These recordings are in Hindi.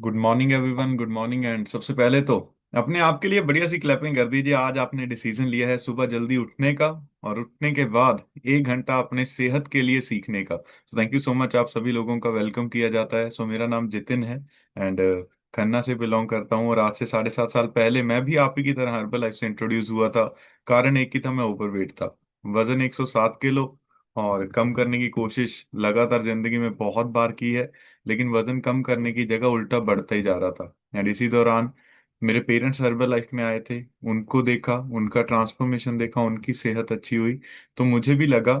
Good morning everyone, good morning. And सबसे पहले तो अपने आप के लिए बढ़िया सी क्लैपिंग कर दीजिए। आज आपने डिसीजन लिया है सुबह जल्दी उठने का, और उठने के बाद 1 घंटा अपने सेहत के लिए सीखने का। So thank you so much. आप सभी लोगों का वेलकम किया जाता है। सो मेरा नाम जितिन है, एंड खन्ना से बिलोंग करता हूँ। और आज से 7.5 साल पहले मैं भी आप ही की तरह हर्बल लाइफ से इंट्रोड्यूस हुआ था। कारण एक ही था, मैं ओवरवेट था। वजन 107 किलो, और कम करने की कोशिश लगातार जिंदगी में बहुत बार की है। लेकिन वजन कम करने की जगह उल्टा बढ़ता ही जा रहा था। एंड इसी दौरान मेरे पेरेंट्स हर्बल लाइफ में आए थे। उनको देखा, उनका ट्रांसफॉर्मेशन देखा, उनकी सेहत अच्छी हुई। तो मुझे भी लगा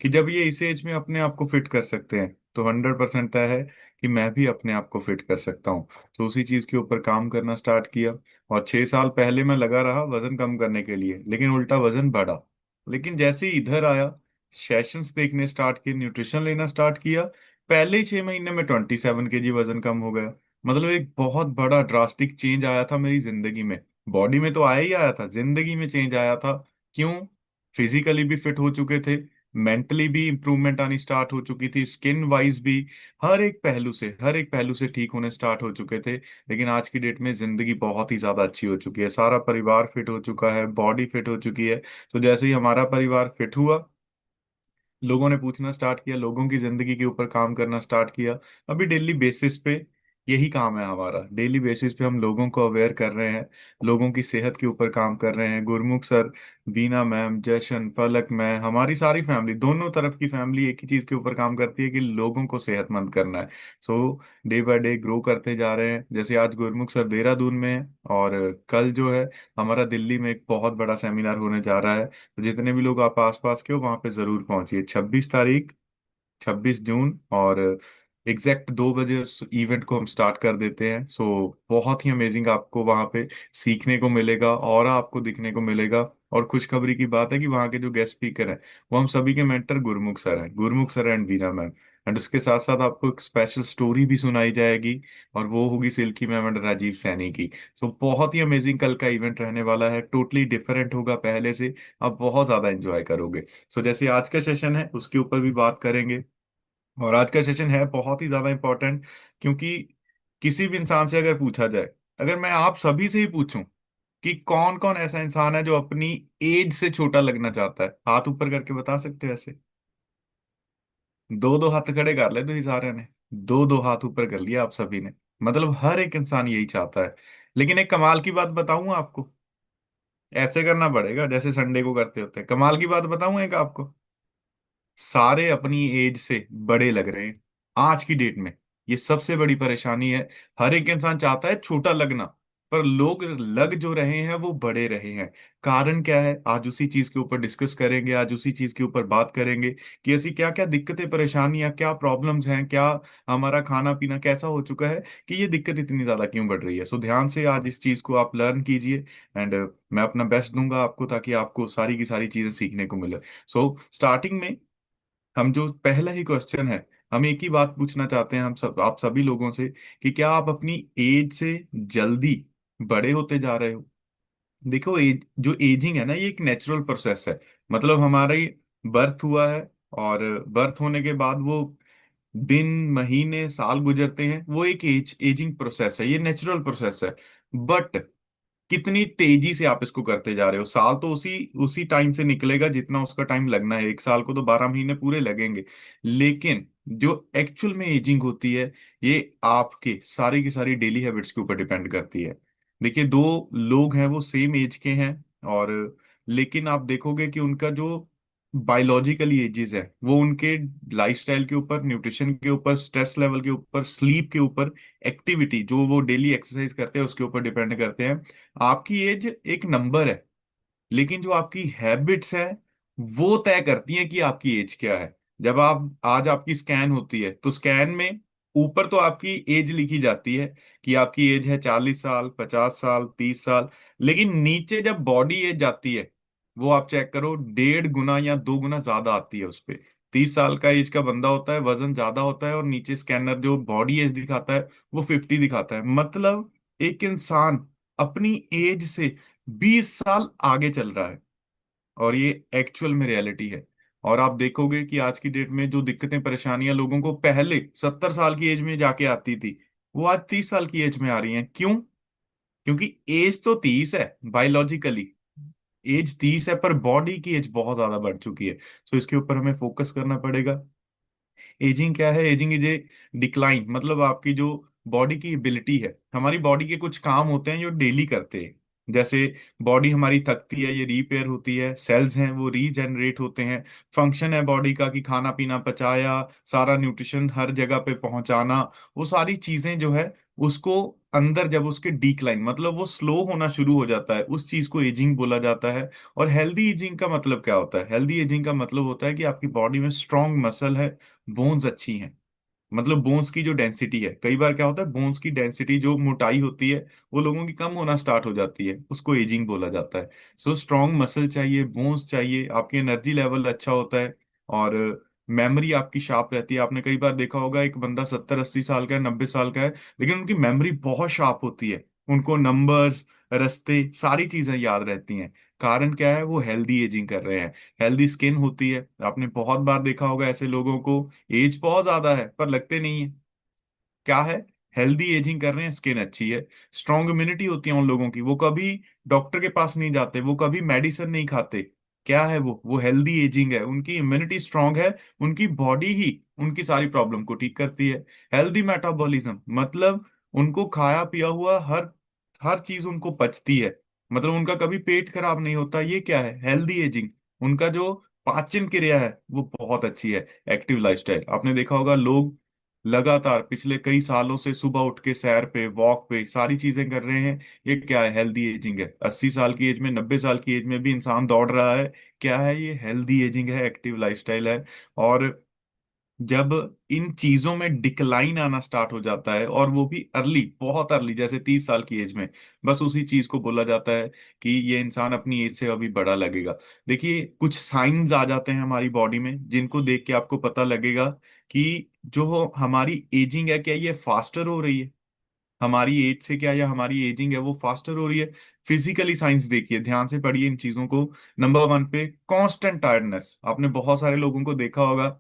कि जब ये इस एज में अपने आप को फिट कर सकते हैं, तो 100% तय है कि मैं भी अपने आप को फिट कर सकता हूँ। तो उसी चीज के ऊपर काम करना स्टार्ट किया। और 6 साल पहले मैं लगा रहा वजन कम करने के लिए, लेकिन उल्टा वजन बढ़ा। लेकिन जैसे ही इधर आया, सेशंस देखने स्टार्ट किए, न्यूट्रिशन लेना स्टार्ट किया, पहले ही 6 महीने में 27 kg वजन कम हो गया। मतलब एक बहुत बड़ा ड्रास्टिक चेंज आया था मेरी जिंदगी में। बॉडी में तो आया ही आया था, जिंदगी में चेंज आया था। क्यों? फिजिकली भी फिट हो चुके थे, मेंटली भी इंप्रूवमेंट आनी स्टार्ट हो चुकी थी, स्किन वाइज भी हर एक पहलू से ठीक होने स्टार्ट हो चुके थे। लेकिन आज की डेट में जिंदगी बहुत ही ज्यादा अच्छी हो चुकी है, सारा परिवार फिट हो चुका है, बॉडी फिट हो चुकी है। तो जैसे ही हमारा परिवार फिट हुआ, लोगों ने पूछना स्टार्ट किया, लोगों की जिंदगी के ऊपर काम करना स्टार्ट किया। अभी डेली बेसिस पे यही काम है हमारा। डेली बेसिस पे हम लोगों को अवेयर कर रहे हैं, लोगों की सेहत के ऊपर काम कर रहे हैं। गुरमुख सर, बीना मैम, जशन, पलक, मैं, हमारी सारी फैमिली, दोनों तरफ की फैमिली एक ही चीज के ऊपर काम करती है कि लोगों को सेहतमंद करना है। सो डे बाय डे ग्रो करते जा रहे हैं। जैसे आज गुरमुख सर देहरादून में है, और कल जो है हमारा दिल्ली में एक बहुत बड़ा सेमिनार होने जा रहा है। तो जितने भी लोग आप आसपास के हो, वहां पे जरूर पहुंचिए। 26 तारीख, 26 जून, और एग्जैक्ट 2 बजे उस इवेंट को हम स्टार्ट कर देते हैं। सो बहुत ही अमेजिंग आपको वहाँ पे सीखने को मिलेगा, और आपको दिखने को मिलेगा। और खुशखबरी की बात है कि वहाँ के जो गेस्ट स्पीकर हैं, वो हम सभी के मेंटर गुरमुख सर हैं, Gurmukh sir and Bina ma'am. And उसके साथ साथ आपको एक स्पेशल स्टोरी भी सुनाई जाएगी, और वो होगी Silky ma'am and Rajeev Saini की। सो बहुत ही अमेजिंग कल का इवेंट रहने वाला है, टोटली डिफरेंट होगा पहले से। आप बहुत ज्यादा एंजॉय करोगे। सो जैसे आज का सेशन है उसके ऊपर भी बात करेंगे। और आज का सेशन है बहुत ही ज्यादा इंपॉर्टेंट, क्योंकि किसी भी इंसान से अगर पूछा जाए, अगर मैं आप सभी से ही पूछूं कि कौन कौन ऐसा इंसान है जो अपनी एज से छोटा लगना चाहता है, हाथ ऊपर करके बता सकते हो ऐसे? दो दो हाथ खड़े कर ले तो ही सारे ने, दो दो हाथ ऊपर कर लिया आप सभी ने। मतलब हर एक इंसान यही चाहता है। लेकिन एक कमाल की बात बताऊं आपको, ऐसे करना पड़ेगा जैसे संडे को करते होते हैं। कमाल की बात बताऊं एक आपको, सारे अपनी एज से बड़े लग रहे हैं आज की डेट में। ये सबसे बड़ी परेशानी है। हर एक इंसान चाहता है छोटा लगना, पर लोग लग जो रहे हैं वो बड़े रहे हैं। कारण क्या है, आज उसी चीज के ऊपर डिस्कस करेंगे, आज उसी चीज के ऊपर बात करेंगे कि ऐसी क्या क्या दिक्कतें, परेशानियां, क्या प्रॉब्लम्स हैं, क्या हमारा खाना पीना कैसा हो चुका है कि ये दिक्कत इतनी ज्यादा क्यों बढ़ रही है। सो ध्यान से आज इस चीज को आप लर्न कीजिए। एंड मैं अपना बेस्ट दूंगा आपको, ताकि आपको सारी की सारी चीजें सीखने को मिले। सो स्टार्टिंग में हम जो पहला ही क्वेश्चन है, हम एक ही बात पूछना चाहते हैं हम सब, आप सभी लोगों से, कि क्या आप अपनी एज से जल्दी बड़े होते जा रहे हो? देखो, एज जो एजिंग है ना, ये एक नेचुरल प्रोसेस है। मतलब हमारा ही बर्थ हुआ है, और बर्थ होने के बाद वो दिन, महीने, साल गुजरते हैं, वो एक एजिंग प्रोसेस है, ये नेचुरल प्रोसेस है। बट कितनी तेजी से आप इसको करते जा रहे हो। साल तो उसी उसी टाइम से निकलेगा जितना उसका टाइम लगना है। एक साल को तो 12 महीने पूरे लगेंगे। लेकिन जो एक्चुअल में एजिंग होती है, ये आपके सारी की सारी डेली हैबिट्स के ऊपर डिपेंड करती है। देखिए, दो लोग हैं, वो सेम एज के हैं, और लेकिन आप देखोगे कि उनका जो बायोलॉजिकली एजेस है, वो उनके लाइफस्टाइल के ऊपर, न्यूट्रिशन के ऊपर, स्ट्रेस लेवल के ऊपर, स्लीप के ऊपर, एक्टिविटी जो वो डेली एक्सरसाइज करते हैं उसके ऊपर डिपेंड करते हैं। आपकी एज एक नंबर है, लेकिन जो आपकी हैबिट्स है वो तय करती हैं कि आपकी एज क्या है। जब आप आज आपकी स्कैन होती है, तो स्कैन में ऊपर तो आपकी एज लिखी जाती है कि आपकी एज है 40 साल, 50 साल, 30 साल। लेकिन नीचे जब बॉडी एज जाती है, वो आप चेक करो, 1.5 गुना या 2 गुना ज्यादा आती है उस पे। 30 साल का एज का बंदा होता है, वजन ज्यादा होता है, और नीचे स्कैनर जो बॉडी एज दिखाता है वो 50 दिखाता है। मतलब एक इंसान अपनी एज से 20 साल आगे चल रहा है, और ये एक्चुअल में रियलिटी है। और आप देखोगे कि आज की डेट में जो दिक्कतें, परेशानियां लोगों को पहले 70 साल की एज में जाके आती थी, वो आज 30 साल की एज में आ रही हैं। क्यों? क्योंकि एज तो 30 है बायोलॉजिकली, एज 30 है, पर बॉडी की एज बहुत ज्यादा बढ़ चुकी है। सो इसके ऊपर हमें फोकस करना पड़ेगा। एजिंग क्या है? एजिंग इज ए डिक्लाइन, मतलब आपकी जो बॉडी की एबिलिटी है, हमारी बॉडी के कुछ काम होते हैं जो डेली करते हैं। जैसे बॉडी हमारी थकती है, ये रीपेयर होती है, सेल्स हैं वो रीजनरेट होते हैं। फंक्शन है बॉडी का कि खाना पीना पचाया, सारा न्यूट्रिशन हर जगह पे पहुंचाना, वो सारी चीजें जो है उसको अंदर जब उसके डिक्लाइन मतलब वो स्लो होना शुरू हो जाता है, उस चीज को एजिंग बोला जाता है। और हेल्दी एजिंग का मतलब क्या होता है? हेल्दी एजिंग का मतलब होता है कि आपकी बॉडी में स्ट्रांग मसल है, बोन्स अच्छी हैं। मतलब बोन्स की जो डेंसिटी है, कई बार क्या होता है बोन्स की डेंसिटी जो मोटाई होती है वो लोगों की कम होना स्टार्ट हो जाती है, उसको एजिंग बोला जाता है। सो स्ट्रांग मसल चाहिए, बोन्स चाहिए, आपकी एनर्जी लेवल अच्छा होता है, और मेमोरी आपकी शार्प रहती है। आपने कई बार देखा होगा एक बंदा 70-80 साल का है, 90 साल का है, लेकिन उनकी मेमोरी बहुत शार्प होती है, उनको नंबर्स, रास्ते, सारी चीजें याद रहती हैं। कारण क्या है? वो हेल्दी एजिंग कर रहे हैं। हेल्दी स्किन होती है, आपने बहुत बार देखा होगा ऐसे लोगों को, एज बहुत ज्यादा है पर लगते नहीं है। क्या है? हेल्दी एजिंग कर रहे हैं, स्किन अच्छी है, स्ट्रॉन्ग इम्यूनिटी होती है उन लोगों की, वो कभी डॉक्टर के पास नहीं जाते, वो कभी मेडिसिन नहीं खाते। क्या है वो हेल्दी एजिंग है, उनकी इम्यूनिटी स्ट्रांग है, उनकी बॉडी ही उनकी सारी प्रॉब्लम को ठीक करती है। हेल्दी मेटाबॉलिज्म मतलब उनको खाया पिया हुआ हर हर चीज उनको पचती है, मतलब उनका कभी पेट खराब नहीं होता। ये क्या है? Healthy ageing. उनका जो पाचन क्रिया है वो बहुत अच्छी है। एक्टिव लाइफस्टाइल, आपने देखा होगा लोग लगातार पिछले कई सालों से सुबह उठ के सैर पे, वॉक पे, सारी चीजें कर रहे हैं। ये क्या है? हेल्दी एजिंग है। 80 साल की एज में, 90 साल की एज में भी इंसान दौड़ रहा है। क्या है ये? हेल्दी एजिंग है, एक्टिव लाइफस्टाइल है। और जब इन चीजों में डिक्लाइन आना स्टार्ट हो जाता है, और वो भी अर्ली, बहुत अर्ली, जैसे 30 साल की एज में, बस उसी चीज को बोला जाता है कि ये इंसान अपनी एज से अभी बड़ा लगेगा। देखिए कुछ साइंस आ जाते हैं हमारी बॉडी में जिनको देख के आपको पता लगेगा कि जो हमारी एजिंग है क्या ये फास्टर हो रही है, हमारी एज से क्या, या हमारी एजिंग है वो फास्टर हो रही है। फिजिकली साइंस देखिए, ध्यान से पढ़िए इन चीजों को। नंबर वन पे कांस्टेंट टायर्डनेस, आपने बहुत सारे लोगों को देखा होगा,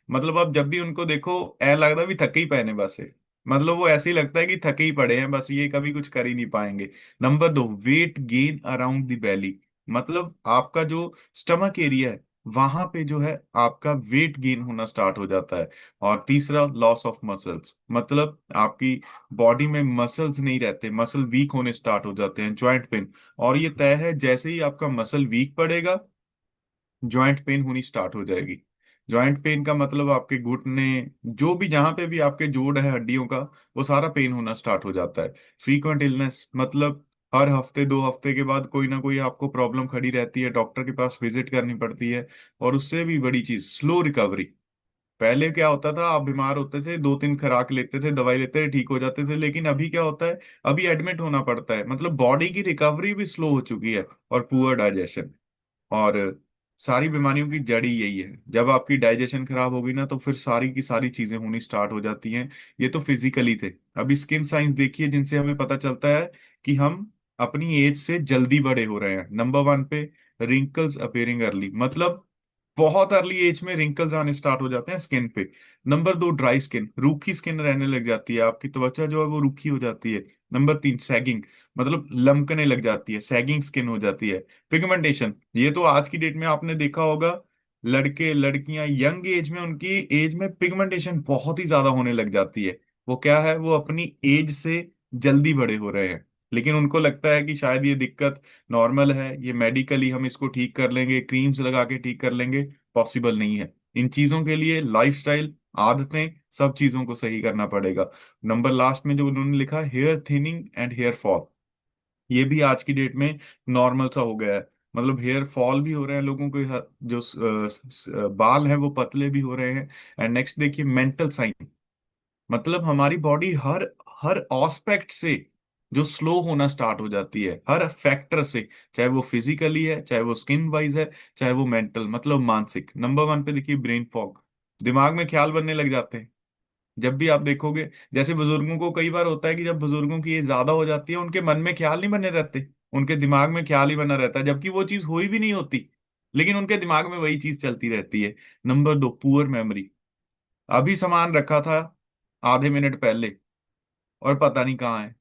मतलब आप जब भी उनको देखो ऐ लगता है भी थके ही पहने बस है, मतलब वो ऐसे ही लगता है कि थके ही पड़े हैं बस, ये कभी कुछ कर ही नहीं पाएंगे। नंबर दो, weight gain around the belly, मतलब आपका जो स्टमक एरिया है वहां पे जो है आपका वेट गेन होना स्टार्ट हो जाता है। और तीसरा, लॉस ऑफ मसल्स, मतलब आपकी बॉडी में मसल्स नहीं रहते, मसल वीक होने स्टार्ट हो जाते हैं, जॉइंट पेन। और ये तय है जैसे ही आपका मसल वीक पड़ेगा, जॉइंट पेन होनी स्टार्ट हो जाएगी। जॉइंट पेन का मतलब आपके घुटने, जो भी जहां पे भी आपके जोड़ है हड्डियों का, वो सारा पेन होना स्टार्ट हो जाता है। फ्रीक्वेंट इलनेस मतलब हर हफ्ते 2 हफ्ते के बाद कोई ना कोई आपको प्रॉब्लम खड़ी रहती है, डॉक्टर के पास विजिट करनी पड़ती है। और उससे भी बड़ी चीज, स्लो रिकवरी। पहले क्या होता था, आप बीमार होते थे, 2-3 खुराक लेते थे, दवाई लेते थे, ठीक हो जाते थे, लेकिन अभी क्या होता है, अभी एडमिट होना पड़ता है, मतलब बॉडी की रिकवरी भी स्लो हो चुकी है। और पुअर डाइजेशन, और सारी बीमारियों की जड़ ही यही है। जब आपकी डाइजेशन खराब होगी ना तो फिर सारी की सारी चीजें होनी स्टार्ट हो जाती हैं। ये तो फिजिकली थे। अभी स्किन साइंस देखिए जिनसे हमें पता चलता है कि हम अपनी एज से जल्दी बड़े हो रहे हैं। नंबर वन पे, रिंकल्स अपेयरिंग अर्ली, मतलब बहुत अर्ली एज में रिंकल्स आने स्टार्ट हो जाते हैं स्किन पे। नंबर दो, ड्राई स्किन, रूखी स्किन रहने लग जाती है, आपकी त्वचा जो है वो रूखी हो जाती है। नंबर तीन, सैगिंग, मतलब लमकने लग जाती है, सैगिंग स्किन हो जाती है। पिगमेंटेशन, ये तो आज की डेट में आपने देखा होगा, लड़के लड़कियां यंग एज में, उनकी एज में पिगमेंटेशन बहुत ही ज्यादा होने लग जाती है। वो क्या है? वो अपनी एज से जल्दी बड़े हो रहे हैं, लेकिन उनको लगता है कि शायद ये दिक्कत नॉर्मल है, ये मेडिकली हम इसको ठीक कर लेंगे, क्रीम्स लगा के ठीक कर लेंगे। पॉसिबल नहीं है। इन चीजों के लिए लाइफस्टाइल, आदतें, सब चीजों को सही करना पड़ेगा। नंबर लास्ट में जो उन्होंने लिखा, hair thinning and hair fall, ये भी आज की डेट में नॉर्मल सा हो गया है। मतलब हेयर फॉल भी हो रहे हैं लोगों के, जो बाल हैं वो पतले भी हो रहे हैं। एंड नेक्स्ट देखिए, मेंटल साइन, मतलब हमारी बॉडी हर हर ऑस्पेक्ट से जो स्लो होना स्टार्ट हो जाती है, हर फैक्टर से, चाहे वो फिजिकली है, चाहे वो स्किन वाइज है, चाहे वो मेंटल मतलब मानसिक। नंबर वन पे देखिए, ब्रेन फॉग, दिमाग में ख्याल बनने लग जाते हैं। जब भी आप देखोगे, जैसे बुजुर्गों को कई बार होता है कि जब बुजुर्गों की एज ज्यादा हो जाती है उनके मन में ख्याल नहीं बने रहते, उनके दिमाग में ख्याल ही बना रहता है, जबकि वो चीज हुई भी नहीं होती, लेकिन उनके दिमाग में वही चीज चलती रहती है। नंबर दो, पुअर मेमोरी, अभी सामान रखा था आधे मिनट पहले, और पता नहीं कहाँ है।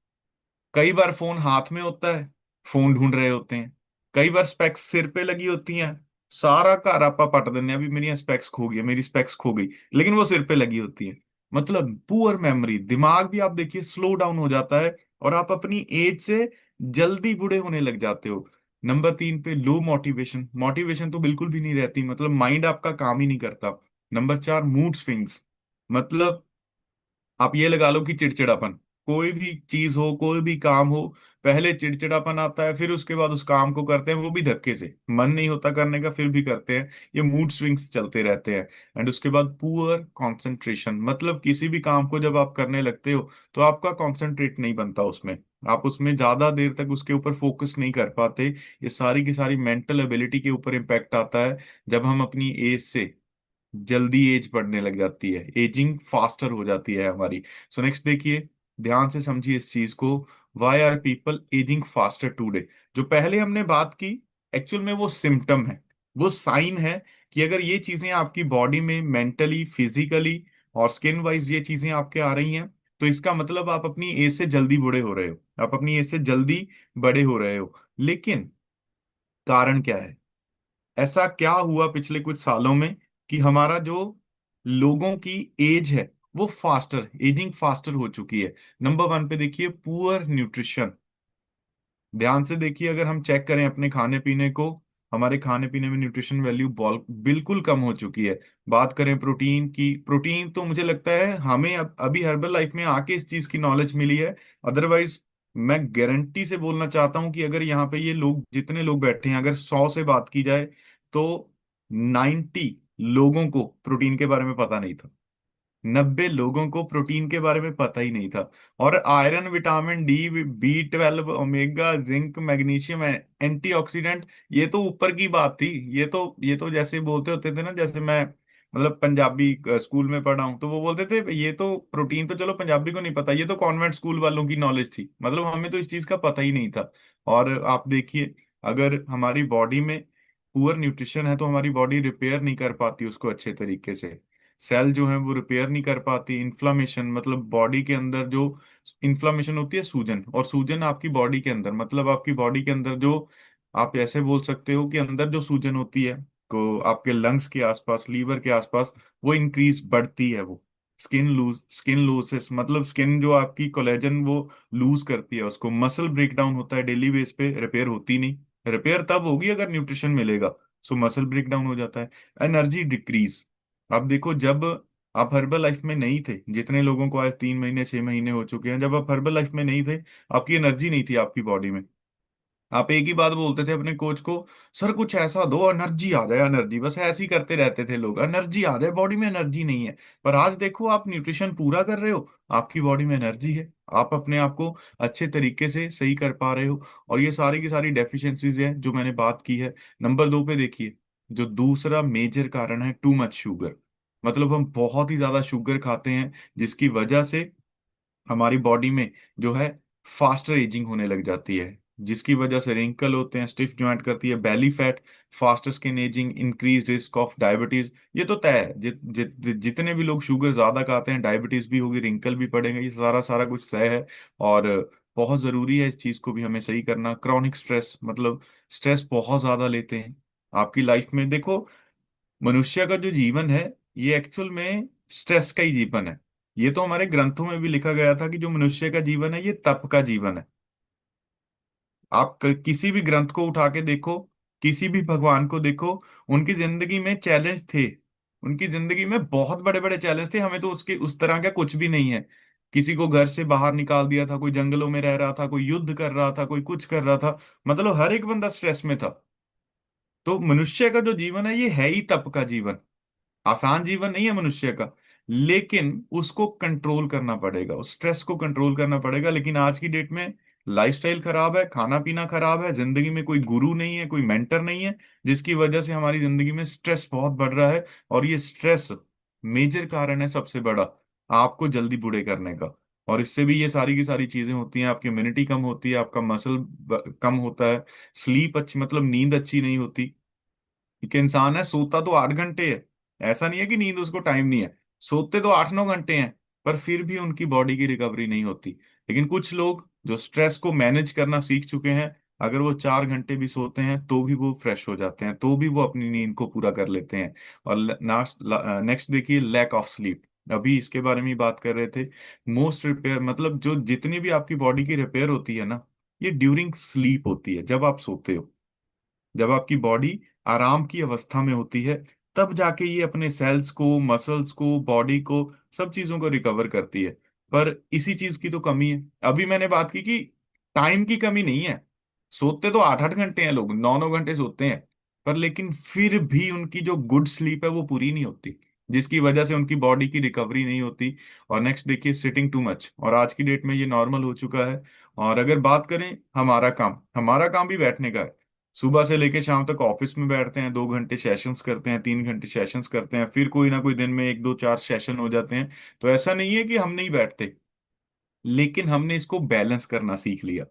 कई बार फोन हाथ में होता है, फोन ढूंढ रहे होते हैं। कई बार स्पेक्स सिर पे लगी होती हैं, सारा घर आपा पट देने अभी मेरी स्पेक्स खो गई, मेरी स्पेक्स खो गई, लेकिन वो सिर पे लगी होती है। मतलब पुअर मेमोरी, दिमाग भी आप देखिए स्लो डाउन हो जाता है, और आप अपनी एज से जल्दी बूढ़े होने लग जाते हो। नंबर 3 पे लो मोटिवेशन, मोटिवेशन तो बिल्कुल भी नहीं रहती, मतलब माइंड आपका काम ही नहीं करता। नंबर 4 मूड स्विंग्स, मतलब आप ये लगा लो कि चिड़चिड़ापन, कोई भी चीज हो कोई भी काम हो, पहले चिड़चिड़ापन आता है, फिर उसके बाद उस काम को करते हैं वो भी धक्के से, मन नहीं होता करने का फिर भी करते हैं। ये मूड स्विंग्स चलते रहते हैं। एंड उसके बाद पुअर कंसंट्रेशन, मतलब किसी भी काम को जब आप करने लगते हो तो आपका कंसंट्रेट नहीं बनता उसमें, आप उसमें ज्यादा देर तक उसके ऊपर फोकस नहीं कर पाते। ये सारी की सारी मेंटल एबिलिटी के ऊपर इम्पैक्ट आता है जब हम अपनी एज से जल्दी एज बढ़ने लग जाती है, एजिंग फास्टर हो जाती है हमारी। सो नेक्स्ट देखिए, ध्यान से समझिए इस चीज को। Why are people ageing faster today? जो पहले हमने बात की, एक्चुअल में वो सिम्टम है, वो साइन है कि अगर ये चीजें आपकी बॉडी में मेंटली, फिजिकली और स्किन वाइज ये चीजें आपके आ रही हैं, तो इसका मतलब आप अपनी एज से जल्दी बूढ़े हो रहे हो, आप अपनी एज से जल्दी बड़े हो रहे हो। लेकिन कारण क्या है? ऐसा क्या हुआ पिछले कुछ सालों में कि हमारा जो लोगों की एज है वो फास्टर, एजिंग फास्टर हो चुकी है? नंबर 1 पे देखिए, पुअर न्यूट्रिशन। ध्यान से देखिए, अगर हम चेक करें अपने खाने पीने को, हमारे खाने पीने में न्यूट्रिशन वैल्यू बिल्कुल कम हो चुकी है। बात करें प्रोटीन की, प्रोटीन तो मुझे लगता है हमें अभी हर्बल लाइफ में आके इस चीज की नॉलेज मिली है। अदरवाइज मैं गारंटी से बोलना चाहता हूं कि अगर यहाँ पे ये लोग, जितने लोग बैठे हैं, अगर 100 से बात की जाए तो 90 लोगों को प्रोटीन के बारे में पता नहीं था। 90 लोगों को प्रोटीन के बारे में पता ही नहीं था। और iron, vitamin D, B12, omega, zinc, magnesium, antioxidant, ये तो ऊपर की बात थी। ये तो जैसे बोलते होते थे ना, जैसे मैं मतलब पंजाबी स्कूल में पढ़ा हूं तो वो बोलते थे ये तो प्रोटीन तो चलो पंजाबी को नहीं पता, ये तो कॉन्वेंट स्कूल वालों की नॉलेज थी, मतलब हमें तो इस चीज का पता ही नहीं था। और आप देखिए, अगर हमारी बॉडी में पुअर न्यूट्रिशन है तो हमारी बॉडी रिपेयर नहीं कर पाती उसको अच्छे तरीके से, सेल जो है वो रिपेयर नहीं कर पाती। इन्फ्लामेशन, मतलब बॉडी के अंदर जो इन्फ्लामेशन होती है, सूजन, और सूजन आपकी बॉडी के अंदर, मतलब आपकी बॉडी के अंदर जो, आप ऐसे बोल सकते हो कि अंदर जो सूजन होती है को आपके लंग्स के आसपास, लीवर के आसपास, वो इंक्रीज बढ़ती है। वो स्किन लूसेस, मतलब स्किन जो आपकी कोलेजन वो लूज करती है उसको, मसल ब्रेकडाउन होता है डेली बेस पे, रिपेयर होती नहीं। रिपेयर तब होगी अगर न्यूट्रिशन मिलेगा। सो मसल ब्रेकडाउन हो जाता है। एनर्जी डिक्रीज, आप देखो, जब आप हर्बल लाइफ में नहीं थे, जितने लोगों को आज 3 महीने 6 महीने हो चुके हैं, जब आप हर्बल लाइफ में नहीं थे, आपकी एनर्जी नहीं थी आपकी बॉडी में। आप एक ही बात बोलते थे अपने कोच को, सर कुछ ऐसा दो एनर्जी आ जाए, एनर्जी, बस ऐसे ही करते रहते थे लोग, एनर्जी आ जाए, बॉडी में एनर्जी नहीं है। पर आज देखो, आप न्यूट्रिशन पूरा कर रहे हो, आपकी बॉडी में एनर्जी है, आप अपने आप को अच्छे तरीके से सही कर पा रहे हो। और ये सारी की सारी डेफिशिएंसीज है जो मैंने बात की है। नंबर 2 पे देखिए, जो दूसरा मेजर कारण है, टू मच शुगर, मतलब हम बहुत ही ज्यादा शुगर खाते हैं, जिसकी वजह से हमारी बॉडी में जो है फास्टर एजिंग होने लग जाती है, जिसकी वजह से रिंकल होते हैं, स्टिफ जॉइंट करती है, belly fat, faster skin ageing, increase risk of diabetes. ये तो तय है, जितने भी लोग शुगर ज्यादा खाते हैं, डायबिटीज भी होगी, रिंकल भी पड़ेंगे, ये सारा सारा कुछ तय है। और बहुत जरूरी है इस चीज को भी हमें सही करना। क्रॉनिक स्ट्रेस, मतलब स्ट्रेस बहुत ज्यादा लेते हैं आपकी लाइफ में। देखो, मनुष्य का जो जीवन है, ये एक्चुअल में स्ट्रेस का ही जीवन है। ये तो हमारे ग्रंथों में भी लिखा गया था कि जो मनुष्य का जीवन है ये तप का जीवन है। आप किसी भी ग्रंथ को उठा के देखो, किसी भी भगवान को देखो, उनकी जिंदगी में चैलेंज थे, उनकी जिंदगी में बहुत बड़े बड़े चैलेंज थे। हमें तो उसके उस तरह का कुछ भी नहीं है। किसी को घर से बाहर निकाल दिया था, कोई जंगलों में रह रहा था, कोई युद्ध कर रहा था, कोई कुछ कर रहा था, मतलब हर एक बंदा स्ट्रेस में था। तो मनुष्य का जो जीवन है ये है ही तप का जीवन। आसान जीवन नहीं है मनुष्य का, लेकिन उसको कंट्रोल करना पड़ेगा, उस स्ट्रेस को कंट्रोल करना पड़ेगा। लेकिन आज की डेट में लाइफस्टाइल खराब है, खाना पीना खराब है, जिंदगी में कोई गुरु नहीं है, कोई मेंटर नहीं है, जिसकी वजह से हमारी जिंदगी में स्ट्रेस बहुत बढ़ रहा है। और ये स्ट्रेस मेजर कारण है सबसे बड़ा आपको जल्दी बूढ़े करने का। और इससे भी ये सारी की सारी चीजें होती हैं, आपकी इम्यूनिटी कम होती है, आपका मसल कम होता है, स्लीप अच्छी, मतलब नींद अच्छी नहीं होती। एक इंसान है सोता तो 8 घंटे है, ऐसा नहीं है कि नींद उसको टाइम नहीं है, सोते तो 8-9 घंटे हैं, पर फिर भी उनकी बॉडी की रिकवरी नहीं होती। लेकिन कुछ लोग जो स्ट्रेस को मैनेज करना सीख चुके हैं, अगर वो 4 घंटे भी सोते हैं तो भी वो फ्रेश हो जाते हैं, तो भी वो अपनी नींद को पूरा कर लेते हैं। और नेक्स्ट देखिए, लैक ऑफ स्लीप। अभी इसके बारे में ही बात कर रहे थे। मोस्ट रिपेयर मतलब जो जितनी भी आपकी बॉडी की रिपेयर होती है ना, ये ड्यूरिंग स्लीप होती है, जब आप सोते हो। जब आपकी बॉडी आराम की अवस्था में होती है, तब जाके ये अपने सेल्स को, मसल्स को, बॉडी को, सब चीजों को रिकवर करती है। पर इसी चीज की तो कमी है। अभी मैंने बात की कि टाइम की कमी नहीं है। सोते तो 8-8 घंटे हैं लोग, 9-9 घंटे सोते हैं। पर लेकिन फिर भी उनकी जो गुड स्लीप है वो पूरी नहीं होती, जिसकी वजह से उनकी बॉडी की रिकवरी नहीं होती। और नेक्स्ट देखिए, सिटिंग टू मच, और आज की डेट में ये नॉर्मल हो चुका है। और अगर बात करें, हमारा काम भी बैठने का है। सुबह से लेके शाम तक ऑफिस में बैठते हैं, 2 घंटे सेशंस करते हैं, 3 घंटे सेशंस करते हैं, फिर कोई ना कोई दिन में 1 2 4 सेशन हो जाते हैं। तो ऐसा नहीं है कि हम नहीं बैठते, लेकिन हमने इसको बैलेंस करना सीख लिया।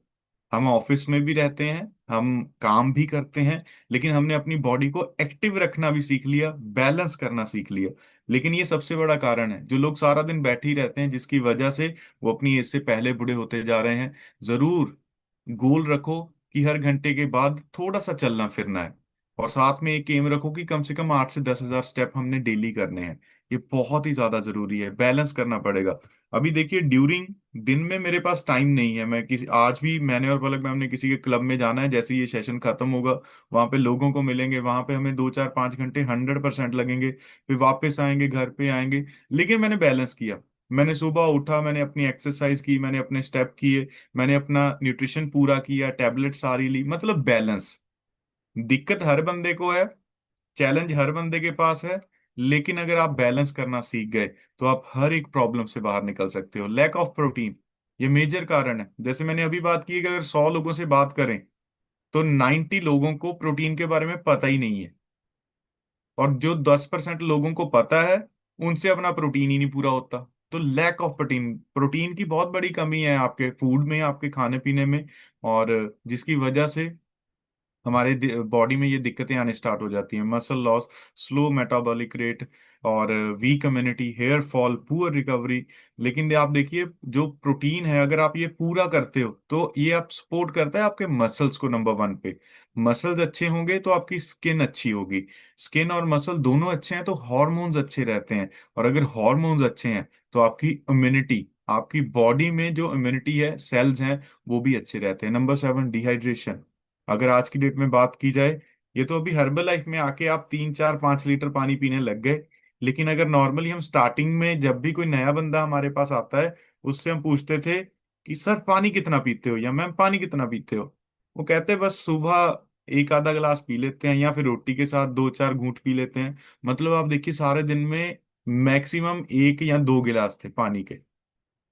हम ऑफिस में भी रहते हैं, हम काम भी करते हैं, लेकिन हमने अपनी बॉडी को एक्टिव रखना भी सीख लिया, बैलेंस करना सीख लिया। लेकिन ये सबसे बड़ा कारण है, जो लोग सारा दिन बैठे ही रहते हैं, जिसकी वजह से वो अपनी एज से पहले बूढ़े होते जा रहे हैं। जरूर गोल रखो कि हर घंटे के बाद थोड़ा सा चलना फिरना है। और साथ में एक एम रखो कि कम से कम 8 से 10 हज़ार स्टेप हमने डेली करने हैं। ये बहुत ही ज्यादा जरूरी है, बैलेंस करना पड़ेगा। अभी देखिए, ड्यूरिंग दिन में मेरे पास टाइम नहीं है। मैं किसी आज भी मैंने और पलक मैम ने किसी के क्लब में जाना है, जैसे ये सेशन खत्म होगा वहां पे लोगों को मिलेंगे, वहां पे हमें 2 4 5 घंटे 100% लगेंगे, फिर वापस आएंगे, घर पे आएंगे। लेकिन मैंने बैलेंस किया। मैंने सुबह उठा, मैंने अपनी एक्सरसाइज की, मैंने अपने स्टेप किए, मैंने अपना न्यूट्रिशन पूरा किया, टैबलेट सारी ली, मतलब बैलेंस। दिक्कत हर बंदे को है, चैलेंज हर बंदे के पास है। लेकिन अगर आप बैलेंस करना सीख गए, तो आप हर एक प्रॉब्लम से बाहर निकल सकते हो। लैक ऑफ प्रोटीन, ये मेजर कारण है। जैसे मैंने अभी बात की कि अगर 100 लोगों से बात करें, तो 90 लोगों को प्रोटीन के बारे में पता ही नहीं है। और जो 10% लोगों को पता है, उनसे अपना प्रोटीन ही नहीं पूरा होता। तो लैक ऑफ प्रोटीन, प्रोटीन की बहुत बड़ी कमी है आपके फूड में, आपके खाने पीने में। और जिसकी वजह से हमारे बॉडी में ये दिक्कतें आने स्टार्ट हो जाती हैं। Muscle loss, slow metabolic rate, और weak immunity, hair fall, poor recovery. लेकिन आप देखिए, जो प्रोटीन है, अगर आप ये पूरा करते हो तो ये आप सपोर्ट करता है आपके मसल्स को, नंबर वन पे। मसल्स अच्छे होंगे तो आपकी स्किन अच्छी होगी। स्किन और मसल दोनों अच्छे हैं तो हॉर्मोन्स अच्छे रहते हैं। और अगर हॉर्मोन्स अच्छे हैं तो आपकी इम्यूनिटी, आपकी बॉडी में जो इम्यूनिटी है, सेल्स हैं, वो भी अच्छे रहते हैं। Number 7, dehydration. अगर आज की डेट में बात की जाए, ये तो अभी हर्बल लाइफ में आके आप 3 4 5 लीटर पानी पीने लग गए। लेकिन अगर नॉर्मली हम स्टार्टिंग में, जब भी कोई नया बंदा हमारे पास आता है, उससे हम पूछते थे कि सर पानी कितना पीते हो, या मैम पानी कितना पीते हो, वो कहते बस सुबह एक आधा गिलास पी लेते हैं, या फिर रोटी के साथ 2 4 घूंट पी लेते हैं। मतलब आप देखिए, सारे दिन में मैक्सिमम 1 या 2 गिलास थे पानी के।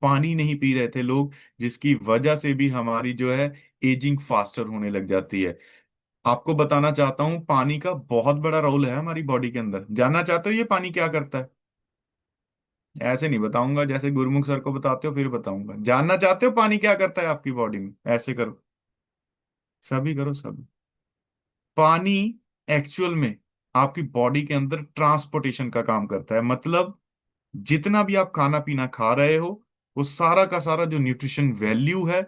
पानी नहीं पी रहे थे लोग, जिसकी वजह से भी हमारी जो है एजिंग फास्टर होने लग जाती है। आपको बताना चाहता हूँ, पानी का बहुत बड़ा रोल है हमारी बॉडी के अंदर। जानना चाहते हो ये पानी क्या करता है? ऐसे नहीं बताऊंगा जैसे गुरमुख सर को बताते हो, फिर बताऊंगा। जानना चाहते हो पानी क्या करता है आपकी बॉडी में? ऐसे करो, सभी करो, सभी। पानी एक्चुअल में आपकी बॉडी के अंदर ट्रांसपोर्टेशन का काम करता है। मतलब जितना भी आप खाना पीना खा रहे हो, वो सारा का सारा जो न्यूट्रिशन वैल्यू है,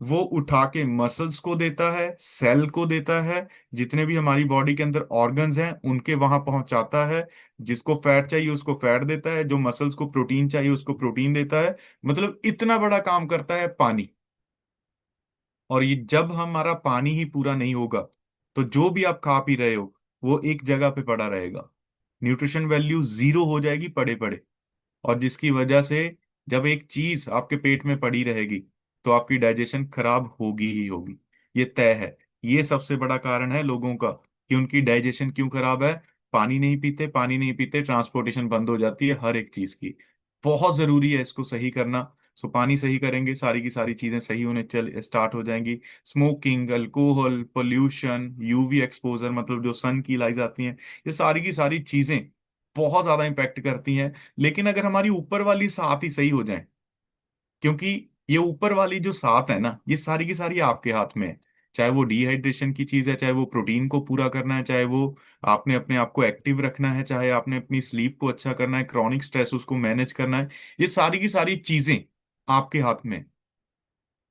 वो उठा के मसल्स को देता है, सेल को देता है, जितने भी हमारी बॉडी के अंदर ऑर्गन्स हैं उनके वहां पहुंचाता है। जिसको फैट चाहिए उसको फैट देता है, जो मसल्स को प्रोटीन चाहिए उसको प्रोटीन देता है। मतलब इतना बड़ा काम करता है पानी। और ये जब हमारा पानी ही पूरा नहीं होगा, तो जो भी आप खा पी रहे हो वो एक जगह पे पड़ा रहेगा, न्यूट्रिशन वैल्यू जीरो हो जाएगी पड़े पड़े। और जिसकी वजह से जब एक चीज आपके पेट में पड़ी रहेगी, तो आपकी डाइजेशन खराब होगी ही होगी। ये तय है। ये सबसे बड़ा कारण है लोगों का कि उनकी डाइजेशन क्यों खराब है। पानी नहीं पीते, पानी नहीं पीते, ट्रांसपोर्टेशन बंद हो जाती है हर एक चीज की। बहुत जरूरी है इसको सही करना। सो पानी सही करेंगे, सारी की सारी चीजें सही होने चल स्टार्ट हो जाएंगी। Smoking, alcohol, pollution, UV exposure, मतलब जो सन की लाइज आती हैं, ये सारी की सारी चीजें बहुत ज्यादा इंपैक्ट करती हैं। लेकिन अगर हमारी ऊपर वाली सात ही सही हो जाए, क्योंकि ये ऊपर वाली जो सात है ना, ये सारी की सारी आपके हाथ में है। चाहे वो डिहाइड्रेशन की चीज है, चाहे वो प्रोटीन को पूरा करना है, चाहे वो आपने अपने आप को एक्टिव रखना है, चाहे आपने अपनी स्लीप को अच्छा करना है, क्रॉनिक स्ट्रेस उसको मैनेज करना है, ये सारी की सारी चीजें आपके हाथ में।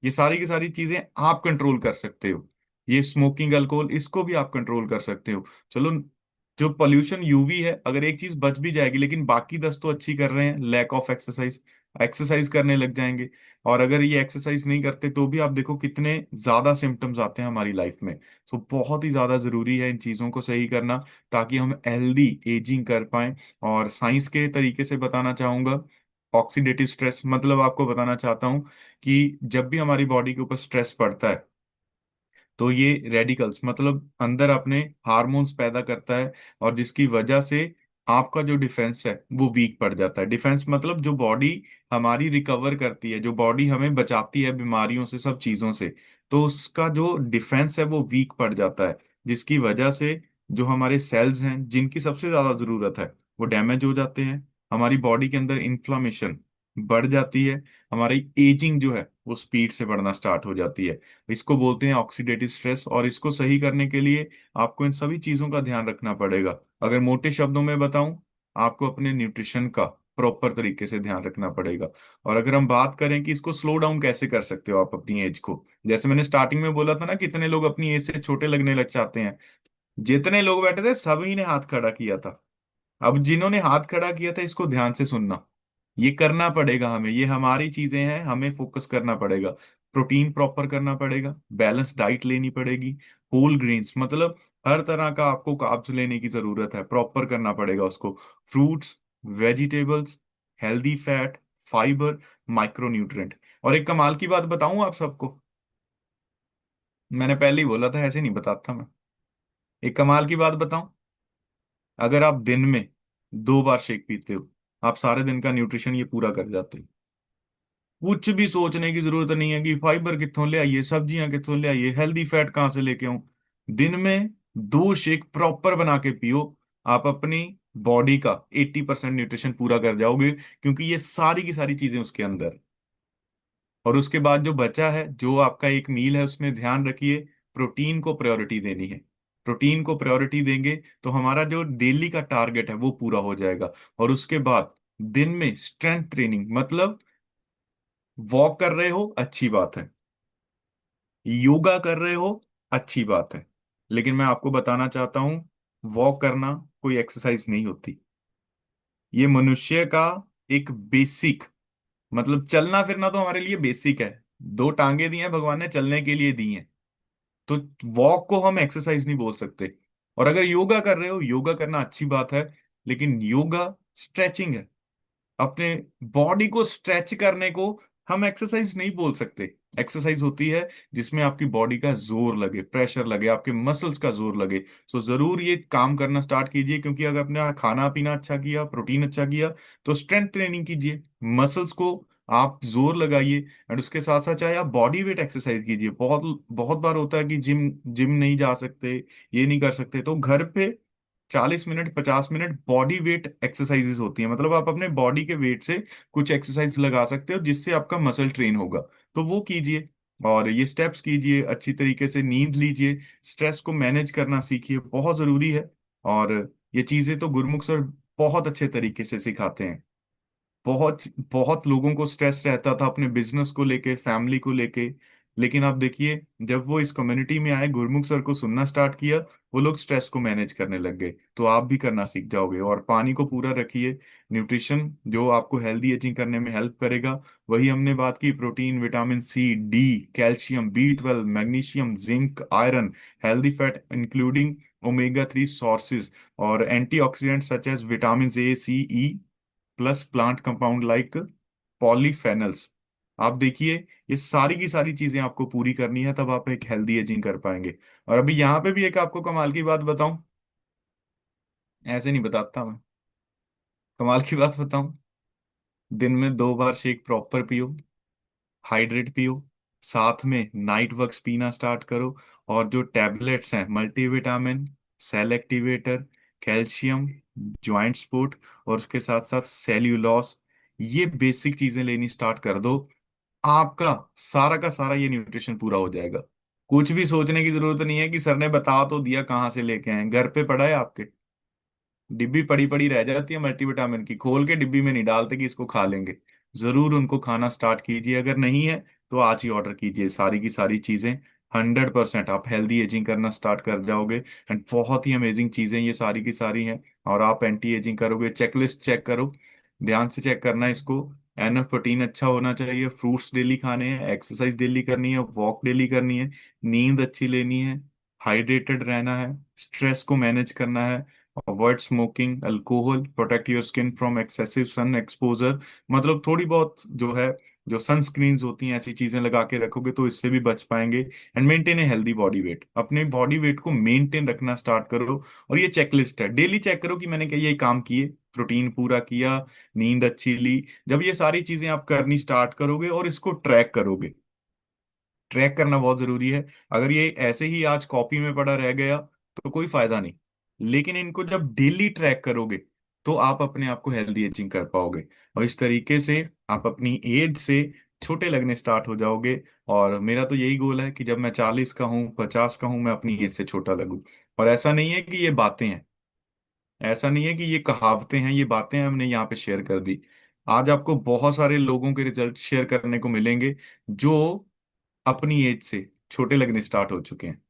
ये सारी की सारी चीजें आप कंट्रोल कर सकते हो। ये स्मोकिंग, अल्कोहल, इसको भी आप कंट्रोल कर सकते हो। चलो, जो पोल्यूशन यूवी है, अगर एक चीज बच भी जाएगी, लेकिन बाकी 10 तो अच्छी कर रहे हैं। लैक ऑफ एक्सरसाइज, एक्सरसाइज करने लग जाएंगे। और अगर ये एक्सरसाइज नहीं करते तो भी आप देखो कितने ज्यादा सिम्टम्स आते हैं हमारी लाइफ में। सो बहुत ही ज्यादा जरूरी है इन चीजों को सही करना, ताकि हम हेल्दी एजिंग कर पाए। और साइंस के तरीके से बताना चाहूंगा, ऑक्सीडेटिव स्ट्रेस मतलब आपको बताना चाहता हूँ कि जब भी हमारी बॉडी के ऊपर स्ट्रेस पड़ता है, तो ये रेडिकल्स मतलब अंदर अपने हार्मोन्स पैदा करता है, और जिसकी वजह से आपका जो डिफेंस है वो वीक पड़ जाता है। डिफेंस मतलब जो बॉडी हमारी रिकवर करती है, जो बॉडी हमें बचाती है बीमारियों से, सब चीजों से, तो उसका जो डिफेंस है वो वीक पड़ जाता है। जिसकी वजह से जो हमारे सेल्स हैं जिनकी सबसे ज्यादा जरूरत है, वो डैमेज हो जाते हैं। हमारी बॉडी के अंदर इन्फ्लामेशन बढ़ जाती है। हमारी एजिंग जो है वो स्पीड से बढ़ना स्टार्ट हो जाती है। इसको बोलते हैं ऑक्सीडेटिव स्ट्रेस। और इसको सही करने के लिए आपको इन सभी चीजों का ध्यान रखना पड़ेगा। अगर मोटे शब्दों में बताऊं, आपको अपने न्यूट्रिशन का प्रॉपर तरीके से ध्यान रखना पड़ेगा। और अगर हम बात करें कि इसको स्लो डाउन कैसे कर सकते हो आप अपनी एज को, जैसे मैंने स्टार्टिंग में बोला था ना, कितने लोग अपनी एज से छोटे लगने लग जाते हैं। जितने लोग बैठे थे सभी ने हाथ खड़ा किया था। अब जिन्होंने हाथ खड़ा किया था, इसको ध्यान से सुनना। ये करना पड़ेगा हमें, ये हमारी चीजें हैं, हमें फोकस करना पड़ेगा। प्रोटीन प्रॉपर करना पड़ेगा, बैलेंस डाइट लेनी पड़ेगी। होल ग्रेन्स मतलब हर तरह का आपको कार्ब्स लेने की जरूरत है, प्रॉपर करना पड़ेगा उसको। Fruits, vegetables, healthy fat, fibre, micronutrient. और एक कमाल की बात बताऊं आप सबको, मैंने पहले ही बोला था, ऐसे नहीं बताता मैं। एक कमाल की बात बताऊं, अगर आप दिन में 2 बार शेक पीते हो, आप सारे दिन का न्यूट्रिशन ये पूरा कर जाते हो। कुछ भी सोचने की जरूरत नहीं है कि फाइबर कित्थों ले आइए, सब्जियां कित्थों ले आइए, हेल्दी फैट कहाँ से लेके आऊं। दिन में 2 शेक प्रॉपर बना के पियो, आप अपनी बॉडी का 80% न्यूट्रिशन पूरा कर जाओगे, क्योंकि ये सारी की सारी चीजें उसके अंदर। और उसके बाद जो बचा है, जो आपका एक मील है, उसमें ध्यान रखिए, प्रोटीन को प्रायोरिटी देनी है। प्रोटीन को प्रायोरिटी देंगे तो हमारा जो डेली का टारगेट है वो पूरा हो जाएगा। और उसके बाद दिन में स्ट्रेंथ ट्रेनिंग मतलब वॉक कर रहे हो, अच्छी बात है। योगा कर रहे हो, अच्छी बात है। लेकिन मैं आपको बताना चाहता हूं, वॉक करना कोई एक्सरसाइज नहीं होती। ये मनुष्य का एक बेसिक मतलब चलना फिरना तो हमारे लिए बेसिक है। 2 टांगे दी हैं भगवान ने, चलने के लिए दी हैं। तो वॉक को हम एक्सरसाइज नहीं बोल सकते। और अगर योगा कर रहे हो, योगा करना अच्छी बात है, लेकिन योगा स्ट्रेचिंग है। अपने बॉडी को स्ट्रेच करने को हम एक्सरसाइज नहीं बोल सकते। एक्सरसाइज होती है जिसमें आपकी बॉडी का जोर लगे, प्रेशर लगे, आपके मसल्स का जोर लगे। सो जरूर ये काम करना स्टार्ट कीजिए, क्योंकि अगर आपने खाना पीना अच्छा किया, प्रोटीन अच्छा किया, तो स्ट्रेंथ ट्रेनिंग कीजिए, मसल्स को आप जोर लगाइए। एंड उसके साथ साथ चाहे आप बॉडी वेट एक्सरसाइज कीजिए। बहुत बहुत बार होता है कि जिम जिम नहीं जा सकते, ये नहीं कर सकते, तो घर पे 40 minute 50 minute body weight exercises होती हैं। मतलब आप अपने बॉडी के वेट से कुछ एक्सरसाइज लगा सकते हो, जिससे आपका मसल ट्रेन होगा। तो वो कीजिए, और ये स्टेप्स कीजिए, अच्छी तरीके से नींद लीजिए, स्ट्रेस को मैनेज करना सीखिए, बहुत जरूरी है। और ये चीजें तो गुरमुख सर बहुत अच्छे तरीके से सिखाते हैं। बहुत बहुत लोगों को स्ट्रेस रहता था अपने बिजनेस को लेके, फैमिली को लेके, लेकिन आप देखिए, जब वो इस कम्युनिटी में आए, गुरमुख सर को सुनना स्टार्ट किया, वो लोग स्ट्रेस को मैनेज करने लग गए। तो आप भी करना सीख जाओगे। और पानी को पूरा रखिए। न्यूट्रिशन जो आपको हेल्दी एजिंग करने में हेल्प करेगा, वही हमने बात की, protein, vitamin C, D, calcium, B12, magnesium, zinc, iron, healthy fat including omega 3 sources, और antioxidant such as vitamin A, C, E, plus plant compound like polyphenols. आप देखिए, ये सारी की सारी चीजें आपको पूरी करनी है, तब आप एक हेल्दी एजिंग कर पाएंगे। और अभी यहाँ पे भी एक आपको कमाल की बात बताऊं, ऐसे नहीं बताता मैं, कमाल की बात बताऊं, दिन में 2 बार शेक प्रॉपर पियो, हाइड्रेट पियो, साथ में नाइट वर्क्स पीना स्टार्ट करो। और जो टैबलेट्स हैं, multivitamin, cell activator, calcium, joint support, और उसके साथ साथ सेल्यूलोस, ये बेसिक चीजें लेनी स्टार्ट कर दो। आपका सारा का सारा ये न्यूट्रिशन पूरा हो जाएगा। कुछ भी सोचने की जरूरत नहीं है कि सर ने बता तो दिया कहाँ से लेके आए, घर पे पड़ा है आपके। डिब्बी पड़ी पड़ी रह जाती है मल्टीविटामिन की, खोल के डिब्बी में नहीं डालते कि इसको खा लेंगे। जरूर उनको खाना स्टार्ट कीजिए, अगर नहीं है तो आज ही ऑर्डर कीजिए सारी की सारी चीजें। 100% आप हेल्दी एजिंग करना स्टार्ट कर जाओगे, एंड बहुत ही अमेजिंग चीजें ये सारी की सारी हैं। और आप एंटी एजिंग करोगे, चेकलिस्ट चेक करो, ध्यान से चेक करना इसको। एनफ प्रोटीन अच्छा होना चाहिए, फ्रूट्स डेली खाने हैं, एक्सरसाइज डेली करनी है, वॉक डेली करनी है, नींद अच्छी लेनी है, हाइड्रेटेड रहना है, स्ट्रेस को मैनेज करना है, avoid smoking, alcohol, protect your skin from excessive sun exposure. मतलब थोड़ी बहुत जो है, जो सनस्क्रीन्स होती हैं, ऐसी चीजें लगा के रखोगे तो इससे भी बच पाएंगे। And maintain a healthy body weight, अपने बॉडी वेट को मेंटेन रखना स्टार्ट करो। और ये चेकलिस्ट है, डेली चेक करो कि मैंने क्या ये काम किए, प्रोटीन पूरा किया, नींद अच्छी ली। जब ये सारी चीजें आप करनी स्टार्ट करोगे और इसको ट्रैक करोगे, ट्रैक करना बहुत जरूरी है। अगर ये ऐसे ही आज कॉपी में पड़ा रह गया तो कोई फायदा नहीं, लेकिन इनको जब डेली ट्रैक करोगे तो आप अपने आप को हेल्दी एजिंग कर पाओगे। और इस तरीके से आप अपनी एज से छोटे लगने स्टार्ट हो जाओगे। और मेरा तो यही गोल है कि जब मैं 40 का हूँ, 50 का हूँ, मैं अपनी एज से छोटा लगूं। और ऐसा नहीं है कि ये बातें हैं, ऐसा नहीं है कि ये कहावतें हैं, ये बातें हमने यहाँ पे शेयर कर दी। आज आपको बहुत सारे लोगों के रिजल्ट शेयर करने को मिलेंगे जो अपनी एज से छोटे लगने स्टार्ट हो चुके हैं,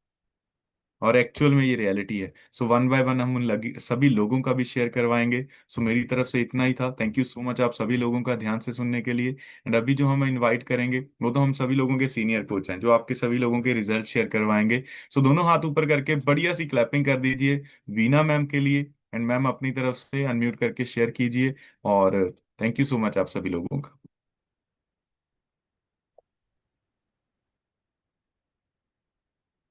और एक्चुअल में ये रियलिटी है। सो वन बाय वन हम उन लगी सभी लोगों का भी शेयर करवाएंगे। सो मेरी तरफ से इतना ही था। थैंक यू सो मच आप सभी लोगों का ध्यान से सुनने के लिए। एंड अभी जो हम इनवाइट करेंगे वो तो हम सभी लोगों के सीनियर कोच हैं, जो आपके सभी लोगों के रिजल्ट शेयर करवाएंगे। सो दोनों हाथ ऊपर करके बढ़िया सी क्लैपिंग कर दीजिए वीना मैम के लिए। एंड मैम अपनी तरफ से अनम्यूट करके शेयर कीजिए। और थैंक यू सो मच आप सभी लोगों का।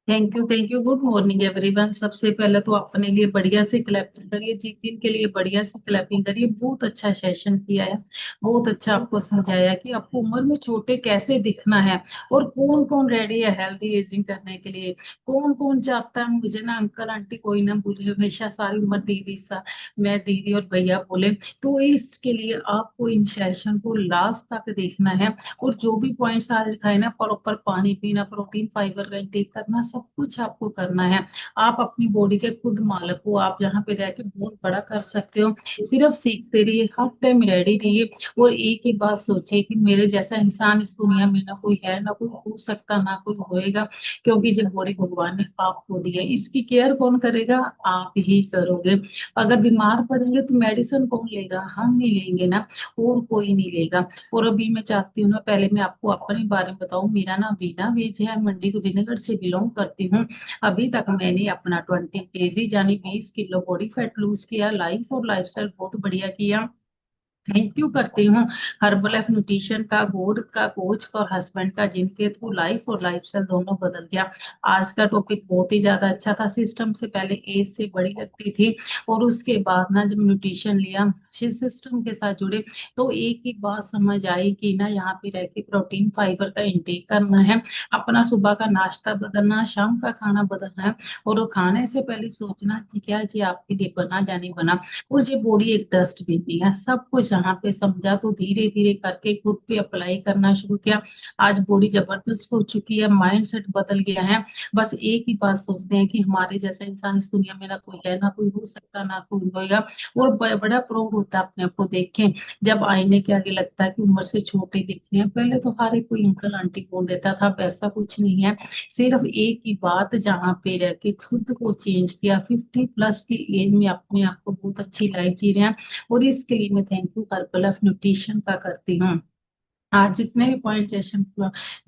Thank you. Good morning everyone. सबसे पहले तो अपने लिए बढ़िया से क्लैपिंग करिए, जितिन के लिए बढ़िया से क्लैपिंग करिए। बहुत अच्छा सेशन किया है, बहुत अच्छा आपको समझाया कि आपको उम्र में छोटे कैसे दिखना है, और कौन कौन रेडी है हेल्दी एजिंग करने के लिए। कौन कौन चाहता है मुझे ना अंकल आंटी कोई ना बोले, हमेशा सारी उम्र दीदी सा, मैं दीदी और भैया बोले। तो इसके लिए आपको इन सेशन को लास्ट तक देखना है। और जो भी पॉइंट्स आज दिखाए ना, प्रॉपर पानी पीना, प्रोटीन फाइबर का इंटेक करना, सब कुछ आपको करना है। आप अपनी बॉडी के खुद मालिक हो, आप यहाँ पे रह के बहुत बड़ा कर सकते हो। सिर्फ सीखते रहिए, हर टाइम रेडी रहिए। और एक ही बात सोचिए कि मेरे जैसा इंसान इस दुनिया में ना कोई है, ना कोई हो सकता, ना कोई होएगा। क्योंकि जब बॉडी भगवान ने आपको दी है, इसकी केयर कौन करेगा? आप ही करोगे। अगर बीमार पड़ेंगे तो मेडिसिन कौन लेगा? हम ही लेंगे ना, और कोई नहीं लेगा। और अभी मैं चाहती हूँ ना, पहले मैं आपको अपने बारे में बताऊं। मेरा नाम वीना वेज है, मंडी गोविंदगढ़ से बिलोंग करती हूँ। अभी तक मैंने अपना 20 kg यानी 20 किलो बॉडी फैट लूज किया। लाइफ और लाइफस्टाइल बहुत बढ़िया किया। थैंक यू करती हूँ हर्बल लाइफ न्यूट्रिशन का, गोड का, कोच और हस्बैंड का, जिनके थ्रू लाइफ और लाइफस्टाइल दोनों बदल गया। आज का टॉपिक बहुत ही ज्यादा अच्छा था। सिस्टम से पहले एज से बड़ी लगती थी, और उसके बाद ना जब न्यूट्रिशन लिया, सिस्टम के साथ जुड़े, तो एक ही बात समझ आई कि ना यहाँ पे रह के प्रोटीन फाइबर का इंटेक करना है। अपना सुबह का नाश्ता बदलना, शाम का खाना बदलना है। और वो खाने से पहले सोचना कि क्या जी आपके लिए बना जाने बना। और ये बॉडी एक डस्टबिन भी है। सब कुछ यहाँ पे समझा तो धीरे धीरे करके खुद पे अप्लाई करना शुरू किया। आज बॉडी जबरदस्त हो चुकी है, माइंड सेट बदल गया है। बस एक ही बात सोचते हैं कि हमारे जैसा इंसान इस दुनिया में ना कोई है, ना कोई हो सकता, ना कोई होएगा। और बड़ा प्राउड होता है अपने आप को देख के, जब आईने के आगे लगता है कि उम्र से छोटे दिख रहे हैं। पहले तो हर एक कोई अंकल आंटी बोल देता था, अब ऐसा कुछ नहीं है। सिर्फ एक ही बात, जहाँ पे रह के खुद को चेंज किया, 50+ की एज में अपने आप को बहुत अच्छी लाइफ जी रहे हैं। और इसके लिए मैं थैंक यू हर्बल न्यूट्रिशन का करती हूँ। आज जितने भी पॉइंट सेशन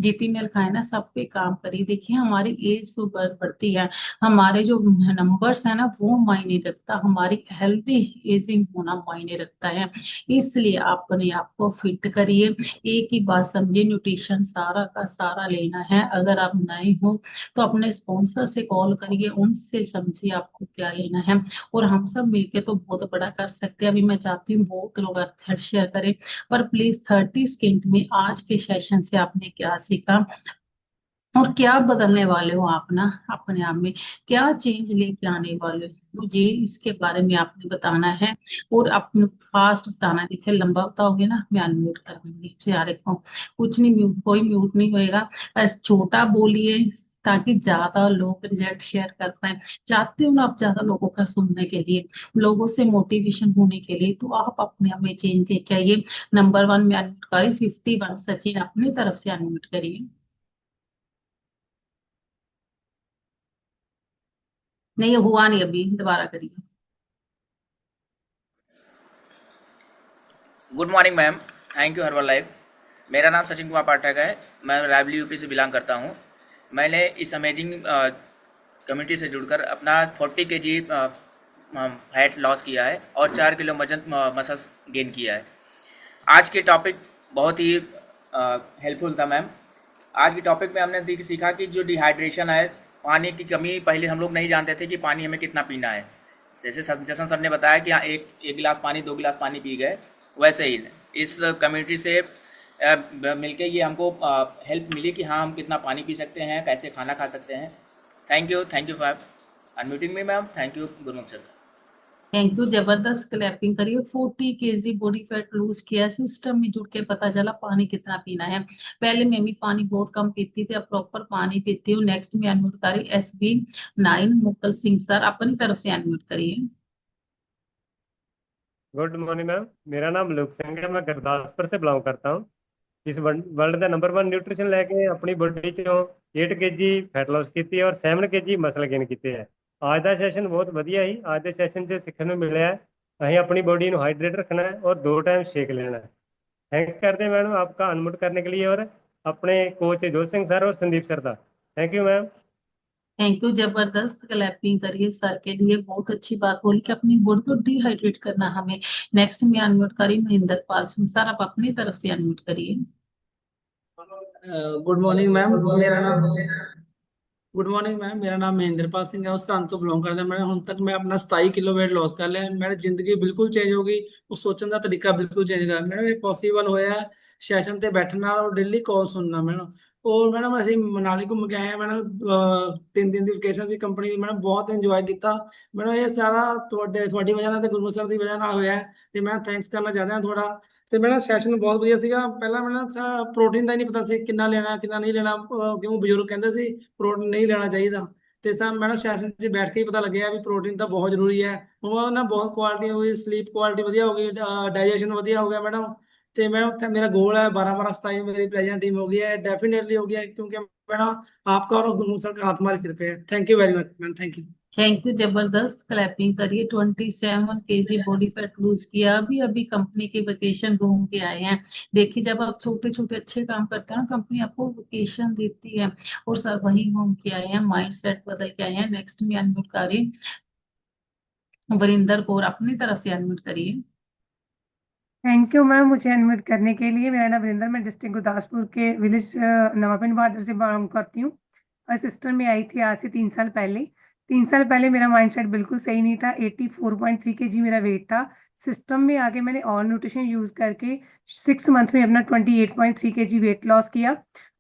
जीती ने लिखाए ना, सब पे काम करिए। देखिए हमारी एज तो बढ़ती है, हमारे जो नंबर्स है ना वो मायने रखता, हमारी हेल्थी एजिंग होना मायने रखता है। इसलिए अपने आप को फिट करिए। एक ही बात समझिए, न्यूट्रिशन सारा का सारा लेना है। अगर आप नए हो तो अपने स्पॉन्सर से कॉल करिए, उनसे समझिए आपको क्या लेना है। और हम सब मिलके तो बहुत बड़ा कर सकते हैं। अभी मैं चाहती हूँ बहुत लोग शेयर करें। पर प्लीज 30 सेकंड में आज के सेशन से आपने क्या सीखा, और क्या बदलने वाले हो आप ना अपने आप में, क्या चेंज लेके आने वाले हो, मुझे इसके बारे में आपने बताना है। और अपने फास्ट बताना है। देखिए लंबा बताओगे ना, मैं अनम्यूट कर दूंगी सारे को। कुछ नहीं, म्यूट कोई म्यूट नहीं होएगा। बस छोटा बोलिए ताकि ज्यादा लोग रिजल्ट शेयर कर पाए। चाहते हो ना आप ज्यादा लोगों का सुनने के लिए, लोगों से मोटिवेशन होने के लिए, तो आप अपने आप में चेंज लेके आइए। नंबर 1 में अनम्यूट करिए, 51 सचिन अपनी तरफ से अनम्यूट करिए। नहीं, ये हुआ नहीं, अभी दोबारा करिए। Good morning ma'am. Thank you herbal life. मेरा नाम सचिन कुमार पाठक है। मैं रायबली यूपी से बिलोंग करता हूँ। मैंने इस अमेजिंग कम्युनिटी से जुड़कर अपना 40 kg फैट लॉस किया है और 4 किलो वजन मसल गेन किया है। आज के टॉपिक बहुत ही हेल्पफुल था मैम। आज के टॉपिक में हमने सीखा कि जो डिहाइड्रेशन है, पानी की कमी, पहले हम लोग नहीं जानते थे कि पानी हमें कितना पीना है। जैसे जसन सर ने बताया कि हाँ, एक गिलास पानी, 2 गिलास पानी पी गए, वैसे ही इस कम्युनिटी से मिलके ये हमको हेल्प मिली कि हाँ, हम कितना पानी पी सकते हैं, कैसे खाना खा सकते हैं। Thank you for unmuting me ma'am. Thank you Gurmukh sir. Thank you, जबरदस्त क्लैपिंग करिए। 40 kg बॉडी फैट लूज किया, सिस्टम में जुड़ के पता चला पानी कितना पीना है। पहले मैं भी पानी बहुत कम पीती थी, अब प्रॉपर पानी पीती हूँ। नेक्स्ट में अनम्यूट करिए SB9 मुक्कल सिंह सर अपनी तरफ से अनम्यूट करिए। Good morning ma'am. मेरा नाम लुक सिंह है, मैं गुरदासपुर से बिलोंग करता हूँ। इस वर्ल्ड का नंबर 1 न्यूट्रिशन लेके अपनी बॉडी चो 8 kg फैट लॉस की और 7 kg मसल गेन किए है। आज का सैशन बहुत वधिया ही। आज के सैशन से सीखने ਨੂੰ मिला है ਅਸੀਂ अपनी बॉडी ਨੂੰ हाइड्रेट रखना है और 2 टाइम शेक लेना है। थैंक करते हैं मैडम आपका अनम्यूट करने के लिए, और अपने कोच जोत सिंह सर और संदीप सर का thank you ma'am. Thank you, जबरदस्त क्लैपिंग करिए सर के लिए। बहुत अच्छी बात बोली कि अपनी बॉडी को डिहाइड्रेट करना हमें। नेक्स्ट में अनम्यूट करिए महेंद्र पाल सिंह सर, आप अपनी तरफ से अनम्यूट करिए। Good morning ma'am. मेरा नाम गुड मॉर्निंग मैम, मेरा नाम महेंद्रपाल सिंह है और ਸਰਹੰਦ ਤੋਂ ਬਿਲੋਂਗ ਕਰਦਾ। ਮੈਂ ਹੁਣ ਤੱਕ ਮੈਂ ਆਪਣਾ 27 ਕਿਲੋ weight loss ਕਰ ਲਿਆ। ਮੇਰੀ ਜ਼ਿੰਦਗੀ ਬਿਲਕੁਲ ਚੇਂਜ ਹੋ ਗਈ। ਉਹ ਸੋਚਣ ਦਾ ਤਰੀਕਾ ਬਿਲਕੁਲ ਚੇਂਜ ਕਰ ਮੈਨੂੰ ਇਹ ਪੋਸੀਬਲ ਹੋਇਆ ਸੈਸ਼ਨ ਤੇ ਬੈਠਣ ਨਾਲ ਔਰ ਡੇਲੀ ਕਾਲ ਸੁਣਨਾ ਮੈਨੂੰ। ਔਰ ਮੈਡਮ ਅਸੀਂ ਮਨਾਲੀ ਘੁੰਮ ਕੇ ਆਏ ਹਾਂ ਮੈਡਮ। 3 ਦਿਨ ਦੀ ਵਕੇਸ਼ਨ ਦੀ ਕੰਪਨੀ ਮੈਡਮ, ਬਹੁਤ ਇੰਜੋਏ ਕੀਤਾ। ਮੈਨੂੰ ਇਹ ਸਾਰਾ ਤੁਹਾਡੀ ਵਜ੍ਹਾ ਨਾਲ ਤੇ ਗੁਰਮੁਖ ਸਰ ਦੀ ਵਜ੍ਹਾ ਨਾਲ ਹੋਇਆ ਹੈ ਤੇ ਮੈਂ ਥੈਂਕਸ ਕਰਨਾ ਚਾਹੁੰਦਾ ਹਾਂ ਥੋੜਾ। ਤੇ ਮੇਰਾ ਸੈਸ਼ਨ ਬਹੁਤ ਵਧੀਆ ਸੀਗਾ। ਪਹਿਲਾਂ ਮੈਨੂੰ ਪ੍ਰੋਟੀਨ ਦਾ ਹੀ ਨਹੀਂ ਪਤਾ ਸੀ ਕਿੰਨਾ ਲੈਣਾ ਕਿੰਨਾ ਨਹੀਂ ਲੈਣਾ, ਕਿਉਂ ਬਜ਼ੁਰਗ ਕਹਿੰਦੇ ਸੀ ਪ੍ਰੋਟੀਨ ਨਹੀਂ ਲੈਣਾ ਚਾਹੀਦਾ। ਤੇ ਸਰ ਮੈਨੂੰ ਸੈਸ਼ਨ 'ਚ ਬੈਠ ਕੇ ਹੀ ਪਤਾ ਲੱਗਿਆ ਵੀ ਪ੍ਰੋਟੀਨ ਤਾਂ ਬਹੁਤ ਜ਼ਰੂਰੀ ਹੈ। ਉਹ ਨਾ ਬਹੁਤ ਕੁਆਲਿਟੀ ਹੋ ਗਈ, ਸਲੀਪ ਕੁਆਲਿਟੀ ਵਧੀਆ ਹੋ ਗਈ, ਡਾਈਜੈਸ਼ਨ ਵਧੀਆ ਹੋ ਗਿਆ ਮੈਡਮ। ਤੇ ਮੈਂ ਉੱਥੇ मेरा गोल है 12 12 27 मेरी प्रेजेंट टीम हो गई है, डेफिनेटली हो गया है, क्योंकि मैडम आपका और गुरमुख सर का हाथ हमारे सिर पे है। Thank you very much ma'am, thank you. Thank you, जबरदस्त क्लैपिंग करिए। 27 kg बॉडी फैट लूज किया, अभी अभी कंपनी की वेकेशन घूम के आए हैं। देखिए, जब आप छोटे छोटे अच्छे काम करते हैं ना, कंपनी आपको वेकेशन देती है। और सर वही घूम के आए हैं, माइंड सेट बदल के आए हैं। नेक्स्ट में अनम्यूट करिए वरिंदर कौर, अपनी तरफ से अनम्यूट करिए। थैंक यू मैम मुझे अनम्यूट करने के लिए। मेरा नाम वरिंदर, मैं डिस्ट्रिक्ट गुरदासपुर के विलेज नवाबिन बहादुर से बिलोंग करती हूँ। और सिस्टम में आई थी आज से 3 साल पहले। 3 साल पहले मेरा माइंडसेट बिल्कुल सही नहीं था। 84.3 kg मेरा वेट था। सिस्टम में आके मैंने ऑल न्यूट्रिशन यूज़ करके 6 मंथ में अपना 28.3 kg वेट लॉस किया।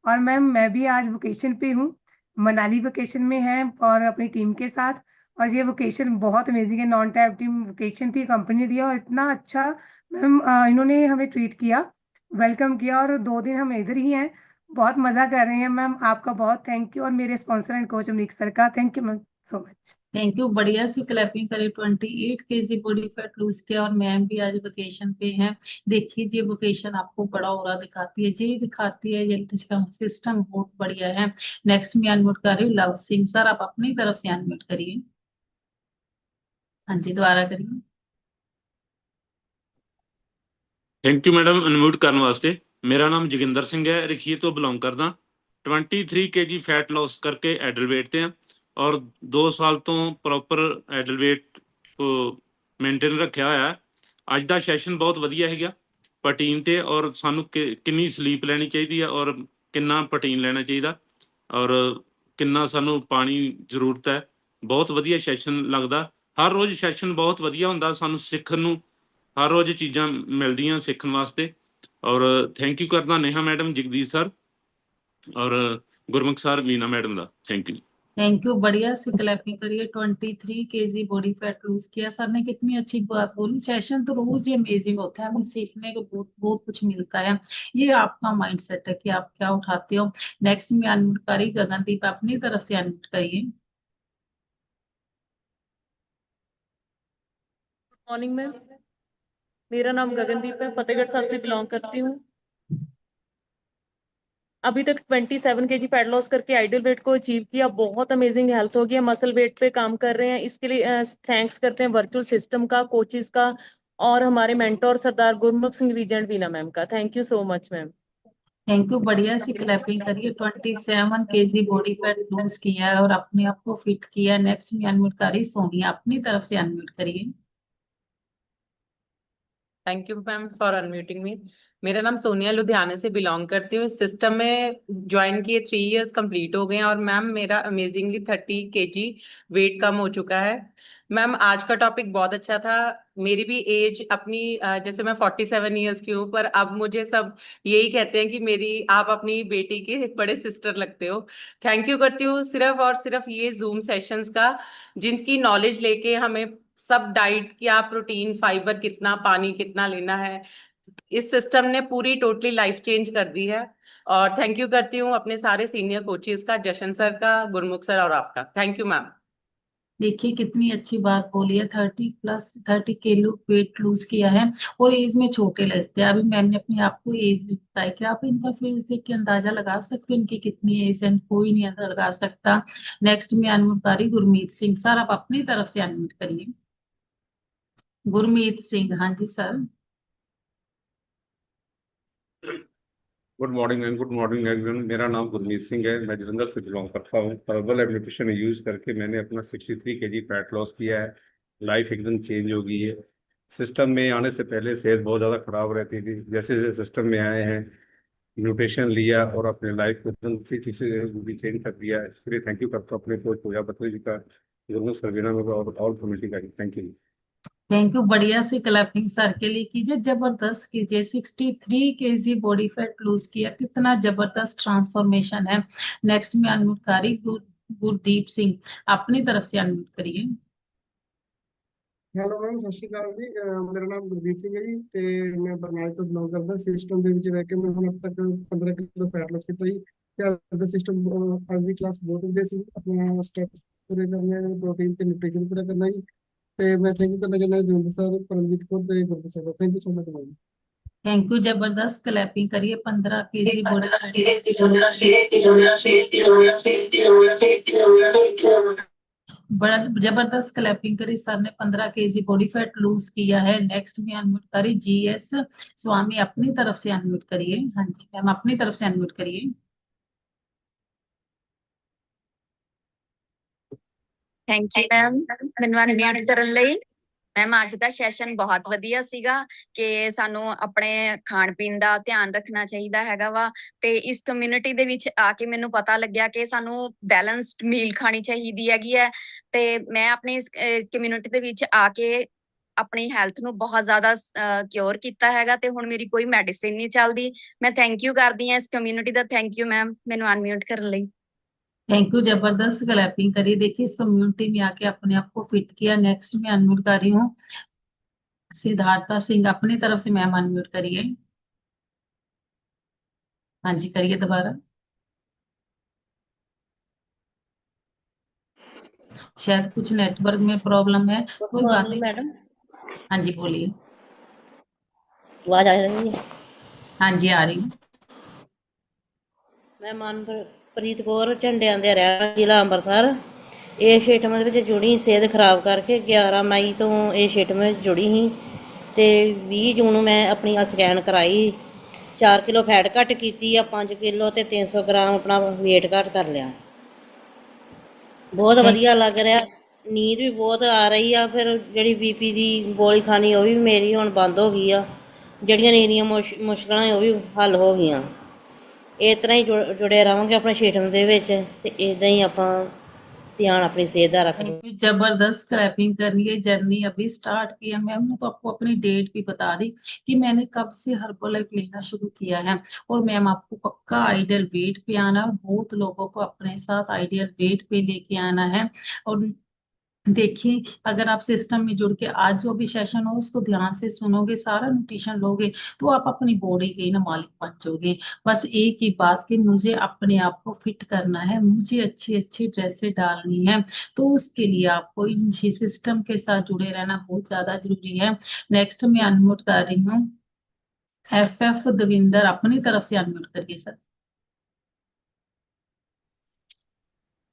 और मैम मैं भी आज वोकेशन पे हूँ, मनाली वोकेशन में है और अपनी टीम के साथ। और ये वोकेशन बहुत अमेजिंग है, नॉन टैप टीम वोकेशन थी, कंपनी ने दिया और इतना अच्छा मैम इन्होंने हमें ट्रीट किया, वेलकम किया। और 2 दिन हम इधर ही हैं, बहुत मज़ा कर रहे हैं मैम। आपका बहुत थैंक यू, और मेरे sponsor and coach Amrik sir का thank you ma'am so much. Thank you, बढ़िया सी क्लैपिंग करी। 28 kg बॉडी फैट लूज किया और मैम भी आज वेकेशन पे हैं। देखिए, ये वेकेशन आपको बड़ा हो रहा दिखाती है, ये दिखाती है ये इसका सिस्टम बहुत बढ़िया है। नेक्स्ट में अनम्यूट करिए लव सिंह सर, आप अपनी तरफ से अनम्यूट करिए। हाँ जी, दोबारा करिए। ਥੈਂਕ ਯੂ ਮੈਡਮ ਅਨਮਿਊਟ ਕਰਨ ਵਾਸਤੇ। ਮੇਰਾ ਨਾਮ ਜੋਗਿੰਦਰ ਸਿੰਘ ਹੈ, ਰਖੀਏ ਤੋਂ ਬਿਲੋਂਗ ਕਰਦਾ। 23 kg ਫੈਟ ਲਾਸ ਕਰਕੇ ਐਡਲ ਵੇਟ ਤੇ ਆ ਔਰ 2 ਸਾਲ ਤੋਂ ਪ੍ਰੋਪਰ ਐਡਲ ਵੇਟ ਮੇਨਟੇਨ ਰੱਖਿਆ ਹੋਇਆ। ਅੱਜ ਦਾ ਸੈਸ਼ਨ ਬਹੁਤ ਵਧੀਆ ਹੈਗਾ ਪ੍ਰੋਟੀਨ ਤੇ, ਔਰ ਸਾਨੂੰ ਕਿੰਨੀ ਸਲੀਪ ਲੈਣੀ ਚਾਹੀਦੀ ਹੈ ਔਰ ਕਿੰਨਾ ਪ੍ਰੋਟੀਨ ਲੈਣਾ ਚਾਹੀਦਾ ਔਰ ਕਿੰਨਾ ਸਾਨੂੰ ਪਾਣੀ ਜ਼ਰੂਰਤ ਹੈ। ਬਹੁਤ ਵਧੀਆ ਸੈਸ਼ਨ ਲੱਗਦਾ। ਹਰ ਰੋਜ਼ ਸੈਸ਼ਨ ਬਹੁਤ ਵਧੀਆ ਹੁੰਦਾ, ਸਾਨੂੰ ਸਿੱਖਣ ਨੂੰ हर रोज़ चीज़ां मिलदियां सीखने वास्ते। और थैंक यू करदा नेहा मैडम, जगदीश सर और गुरमुख सर, वीना मैडम का थैंक यू। थैंक यू, बढ़िया से क्लैपिंग करिए। 23 केजी बॉडी फैट लूज किया सर ने, कितनी अच्छी बात बोली। सेशन तो रोज ही अमेजिंग होता है, हमें सीखने को बहुत बहुत कुछ मिलता है। ये आपका माइंड सेट है कि आप क्या उठाते हो। नेक्स्ट में अनम्यूट करिए गगनदीप, अपनी तरफ से अनम्यूट करिए। मॉर्निंग मैम, मेरा नाम गगनदीप है, फतेहगढ़ साहब से बिलोंग करती हूँ। अभी तक 27 केजी फैट लॉस करके आइडियल वेट को अचीव किया। बहुत अमेजिंग हेल्थ हो गया, मसल वेट पे काम कर रहे हैं। इसके लिए थैंक्स करते हैं वर्चुअल सिस्टम का, कोचेस का, और हमारे मेंटोर सरदार गुरमुख सिंह रीजेंट वीना मैम का। Thank you so much ma'am. Thank you, बढ़िया सी क्लैपिंग करिए। 27 केजी बॉडी फैट लूज किया है और अपने आप को फिट किया है। नेक्स्ट में अनम्यूट करिए सोनिया, अपनी तरफ से अनम्यूट करिए। Thank you ma'am for unmuting me. मेरा नाम सोनिया, लुधियाने से बिलोंग करती हूँ। इस सिस्टम में ज्वाइन किए 3 इयर्स कंप्लीट हो गए हैं और मैम मेरा अमेजिंगली 30 केजी वेट कम हो चुका है। मैम आज का टॉपिक बहुत अच्छा था। मेरी भी एज अपनी जैसे मैं 47 इयर्स की हूँ, पर अब मुझे सब यही कहते हैं कि मेरी आप अपनी बेटी के बड़े सिस्टर लगते हो। थैंक यू करती हूँ सिर्फ और सिर्फ ये जूम सेशंस का, जिनकी नॉलेज लेके हमें सब डाइट क्या, प्रोटीन, फाइबर कितना, पानी कितना लेना है, इस सिस्टम ने पूरी टोटली लाइफ चेंज कर दी है। और थैंक यू करती हूँ अपने सारे सीनियर कोचेस का, जशन सर का, गुरमुख सर और आपका। Thank you ma'am. देखिए कितनी अच्छी बात बोली है। 30 किलो वेट लूज किया है और एज में छोटे लगते हैं। अभी मैंने अपने आप को एज भी बताई, क्या आप इनका फेस देख के अंदाजा लगा सकते हो इनकी कितनी एज है? कोई नहीं अंदाजा लगा सकता। नेक्स्ट में अनम्यूट करी गुरमीत सिंह सर, आप अपनी तरफ से अनम्यूट करिए। गुरमीत सिंह, हाँ जी sir. Good morning and good morning everyone. मेरा नाम गुरमीत सिंह है, मैं जलंधर से बिलोंग करता हूँ। हर्बल न्यूट्रिशन यूज करके मैंने अपना 63 केजी फैट लॉस किया है। लाइफ एकदम चेंज हो गई है। सिस्टम में आने से पहले सेहत बहुत ज़्यादा खराब रहती थी। जैसे जैसे सिस्टम में आए हैं, न्यूट्रिशन लिया और अपने लाइफ को एकदम अच्छी चीज़ से चेंज कर दिया। इसके लिए थैंक यू करता हूँ अपने कोच पूजा बत्री जी का, गुरमुख सरवीना में और कमेटी का। Thank you. थैंक यू, बढ़िया से क्लैपिंग सर के लिए कीजिए, जबरदस्त कीजिए। 63 केजी बॉडी फैट लूज किया, कितना जबरदस्त ट्रांसफॉर्मेशन है। नेक्स्ट में अनम्यूट करी गुरदीप सिंह, अपनी तरफ से अनम्यूट करिए। ਹੈਲੋ ਮੈਮ, ਸਤਿ ਸ਼੍ਰੀ ਅਕਾਲ ਜੀ। ਮੇਰਾ ਨਾਮ ਗੁਰਦੀਪ ਸਿੰਘ ਹੈ ਜੀ ਤੇ ਮੈਂ ਬਰਨਾਲੇ ਤੋਂ ਬਿਲੋਂਗ ਕਰਦਾ। ਸਿਸਟਮ ਦੇ ਵਿੱਚ ਰਹਿ ਕੇ ਮੈਂ ਹੁਣ ਤੱਕ 15 ਕਿਲੋ ਫੈਟ ਲਾਸ ਕੀਤਾ ਜੀ ਤੇ ਅੱਜ ਦਾ ਸਿਸਟਮ, ਅੱਜ ਦੀ ਕਲਾਸ ਬਹੁਤ ਵਧੀਆ ਸੀ। ਆਪਣਾ ਸਟੈਪਸ ਪੂਰੇ ਕਰਨੇ, ਪ੍ਰੋਟੀਨ ਤੇ ਨਿਊਟ੍ਰੀਸ਼ਨ ਪੂਰਾ ਕਰਨਾ ਜੀ। ਤੇ ਮੈਂ ਥੈਂਕ ਯੂ ਕਰਨਾ ਚਾਹੁੰਦਾ ਜੋगिंदर ਸਰ, परमजीत कौर ਤੇ Gurpreet sir. Thank you so much ma'am. Thank you, जबरदस्त क्लैपिंग करिए। 15 केजी बॉडी बड़ा जबरदस्त क्लैपिंग करी सर ने। 15 केजी बॉडी फैट लूज किया है। नेक्स्ट में अनम्यूट करी जीएस स्वामी, अपनी तरफ से अनम्यूट करिए। हाँ जी मैम, अपनी तरफ से अनम्यूट करिए। ਥੈਂਕ ਯੂ ਮੈਮ ਮੈਨੂੰ ਅਨਮਿਊਟ ਕਰਨ ਲਈ। ਮੈਮ ਅੱਜ ਦਾ ਸੈਸ਼ਨ ਬਹੁਤ ਵਧੀਆ ਸੀਗਾ ਕਿ ਸਾਨੂੰ ਆਪਣੇ ਖਾਣ ਪੀਣ ਦਾ ਧਿਆਨ ਰੱਖਣਾ ਚਾਹੀਦਾ ਹੈਗਾ ਵਾ ਤੇ ਇਸ ਕਮਿਊਨਿਟੀ ਦੇ ਵਿੱਚ ਆ ਕੇ ਮੈਨੂੰ ਪਤਾ ਲੱਗਿਆ ਕਿ ਸਾਨੂੰ ਬੈਲੈਂਸਡ ਮੀਲ ਖਾਣੀ ਚਾਹੀਦੀ ਹੈਗੀ ਹੈ ਤੇ ਮੈਂ ਆਪਣੀ ਇਸ ਕਮਿਊਨਿਟੀ ਦੇ ਵਿੱਚ ਆ ਕੇ ਆਪਣੀ ਹੈਲਥ ਨੂੰ ਬਹੁਤ ਜ਼ਿਆਦਾ ਕਿਉਰ ਕੀਤਾ ਹੈਗਾ ਤੇ ਹੁਣ ਮੇਰੀ ਕੋਈ ਮੈਡੀਸਿਨ ਨਹੀਂ ਚੱਲਦੀ। ਮੈਂ ਥੈਂਕ ਯੂ ਕਰਦੀ ਹਾਂ ਇਸ community the. Thank you ma'am ਮੈਨੂੰ ਅਨਮਿਊਟ ਕਰਨ ਲਈ। थैंक यू, जबरदस्त क्लैपिंग करिए। देखिए इस कम्युनिटी में आके अपने आप को फिट किया। नेक्स्ट में अनम्यूट कर रही हूँ सिद्धार्था सिंह, अपनी तरफ से मैम अनम्यूट करिए। हाँ जी करिए दोबारा। शायद कुछ नेटवर्क में प्रॉब्लम है, कोई बात नहीं मैडम। हाँ जी बोलिए। आवाज आ रही है? हाँ जी आ रही है। ਮੈਂ ਮਨਪ੍ਰੀਤ ਕੌਰ, ਝੰਡਿਆਂ ਦੇ ਰਹਿਣ, ਜ਼ਿਲ੍ਹਾ ਅੰਮ੍ਰਿਤਸਰ। ਇਹ ਸਿਸਟਮ ਦੇ ਵਿੱਚ ਜੁੜੀ ਸਿਹਤ ਖਰਾਬ ਕਰਕੇ 11 ਮਈ ਤੋਂ ਇਹ ਸਿਸਟਮ ਵਿੱਚ ਜੁੜੀ ਸੀ ਤੇ 20 ਜੂਨ ਨੂੰ ਮੈਂ ਆਪਣੀ ਸਕੈਨ ਕਰਾਈ। 4 ਕਿਲੋ ਫੈਟ ਘੱਟ ਕੀਤੀ ਆ, 5 ਕਿਲੋ ਤੇ 300 ਗ੍ਰਾਮ ਆਪਣਾ weight ਘੱਟ ਕਰ ਲਿਆ। ਬਹੁਤ ਵਧੀਆ ਲੱਗ ਰਿਹਾ। ਨੀਂਦ ਵੀ ਬਹੁਤ ਆ ਰਹੀ ਆ। ਫਿਰ ਜਿਹੜੀ ਬੀਪੀ ਦੀ ਗੋਲੀ ਖਾਣੀ ਉਹ ਵੀ ਮੇਰੀ ਹੁਣ ਬੰਦ ਹੋ ਗਈ ਆ। ਜਿਹੜੀਆਂ ਨੀਂਦੀਆਂ ਮੁਸ਼ਕਲਾਂ ਉਹ ਵੀ ਹੱਲ ਹੋ ਗਈਆਂ। ਇਸ ਤਰ੍ਹਾਂ ਹੀ ਜੁੜੇ ਰਹਾਂਗੇ ਆਪਣੇ ਸਿਸਟਮ ਦੇ ਵਿੱਚ ਤੇ ਇਦਾਂ ਹੀ ਆਪਾਂ ध्यान अपनी सेहत का रख सकते। जबरदस्त क्लैपिंग करनी है। जर्नी अभी स्टार्ट की है। मैम ने तो आपको अपनी डेट भी बता दी कि मैंने कब से हर्बलाइफ लेना शुरू किया है। और मैम आपको पक्का आइडियल वेट पे आना है। बहुत लोगों को अपने साथ आइडियल वेट पे लेके आना है। और देखिए, अगर आप सिस्टम में जुड़ के आज जो भी सेशन हो उसको ध्यान से सुनोगे, सारा न्यूट्रिशन लोगे, तो आप अपनी बॉडी के ना मालिक बन जाओगे। बस एक ही बात कि मुझे अपने आप को फिट करना है, मुझे अच्छी अच्छी ड्रेसें डालनी है। तो उसके लिए आपको इन सिस्टम के साथ जुड़े रहना बहुत ज्यादा जरूरी है। नेक्स्ट मैं अनम्यूट कर रही हूँ FF दविंदर, अपनी तरफ से अनम्यूट करिए सर।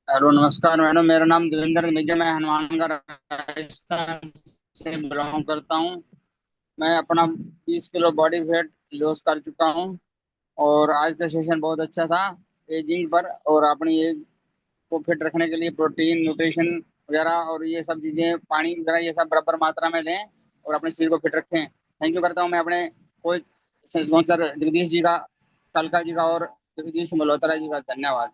हेलो नमस्कार मैडम, मेरा नाम देवेंद्र मिर्जा, मैं हनुमानगढ़ राजस्थान से बिलोंग करता हूँ। मैं अपना 30 किलो बॉडी वेट लॉस कर चुका हूँ और आज का सेशन बहुत अच्छा था एजिंग पर। और अपनी एज को फिट रखने के लिए प्रोटीन न्यूट्रिशन वगैरह और ये सब चीज़ें, पानी वगैरह ये सब बराबर मात्रा में लें और अपने शरीर को फिट रखें। थैंक यू करता हूँ मैं अपने कोई स्पॉन्सर जगदीश जी का, कलका जी का और जगदीश मल्होत्रा जी का। धन्यवाद।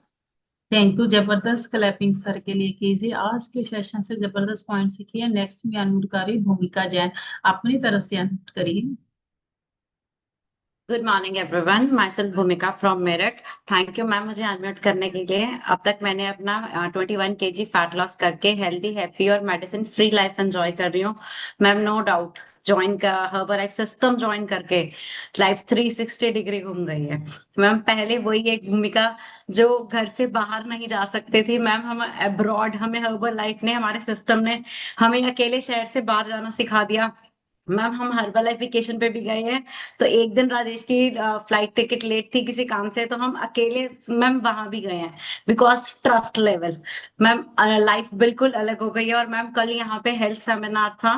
Thank you. जबरदस्त क्लैपिंग सर के लिए कीजिए। आज के सेशन से जबरदस्त पॉइंट सीखिए। नेक्स्ट में अनम्यूट करिए भूमिका जैन, अपनी तरफ से अनम्यूट करिए। Good morning everyone, myself Bhumika from Meerut. Thank you ma'am मुझे अनम्यूट करने के लिए। अब तक मैंने अपना 21 kg फैट लॉस करके हेल्दी, हैप्पी और मेडिसिन फ्री लाइफ एंजॉय कर रही हूँ मैम। नो डाउट ज्वाइन का हर्बलाइफ सिस्टम ज्वाइन करके लाइफ 360 डिग्री घूम गई है मैम। पहले वही एक भूमिका जो घर से बाहर नहीं जा सकते थे मैम, हम अब्रॉड, हमें हर्बल लाइफ ने, हमारे सिस्टम ने हमें अकेले शहर से बाहर जाना सिखा दिया मैम। हम हर्बल लाइफ वेकेशन पे भी गए हैं तो एक दिन राजेश की फ्लाइट टिकट लेट थी किसी काम से, तो हम अकेले मैम वहां भी गए हैं because trust level ma'am. Life बिल्कुल अलग हो गई है। और मैम कल यहाँ पे हेल्थ सेमिनार था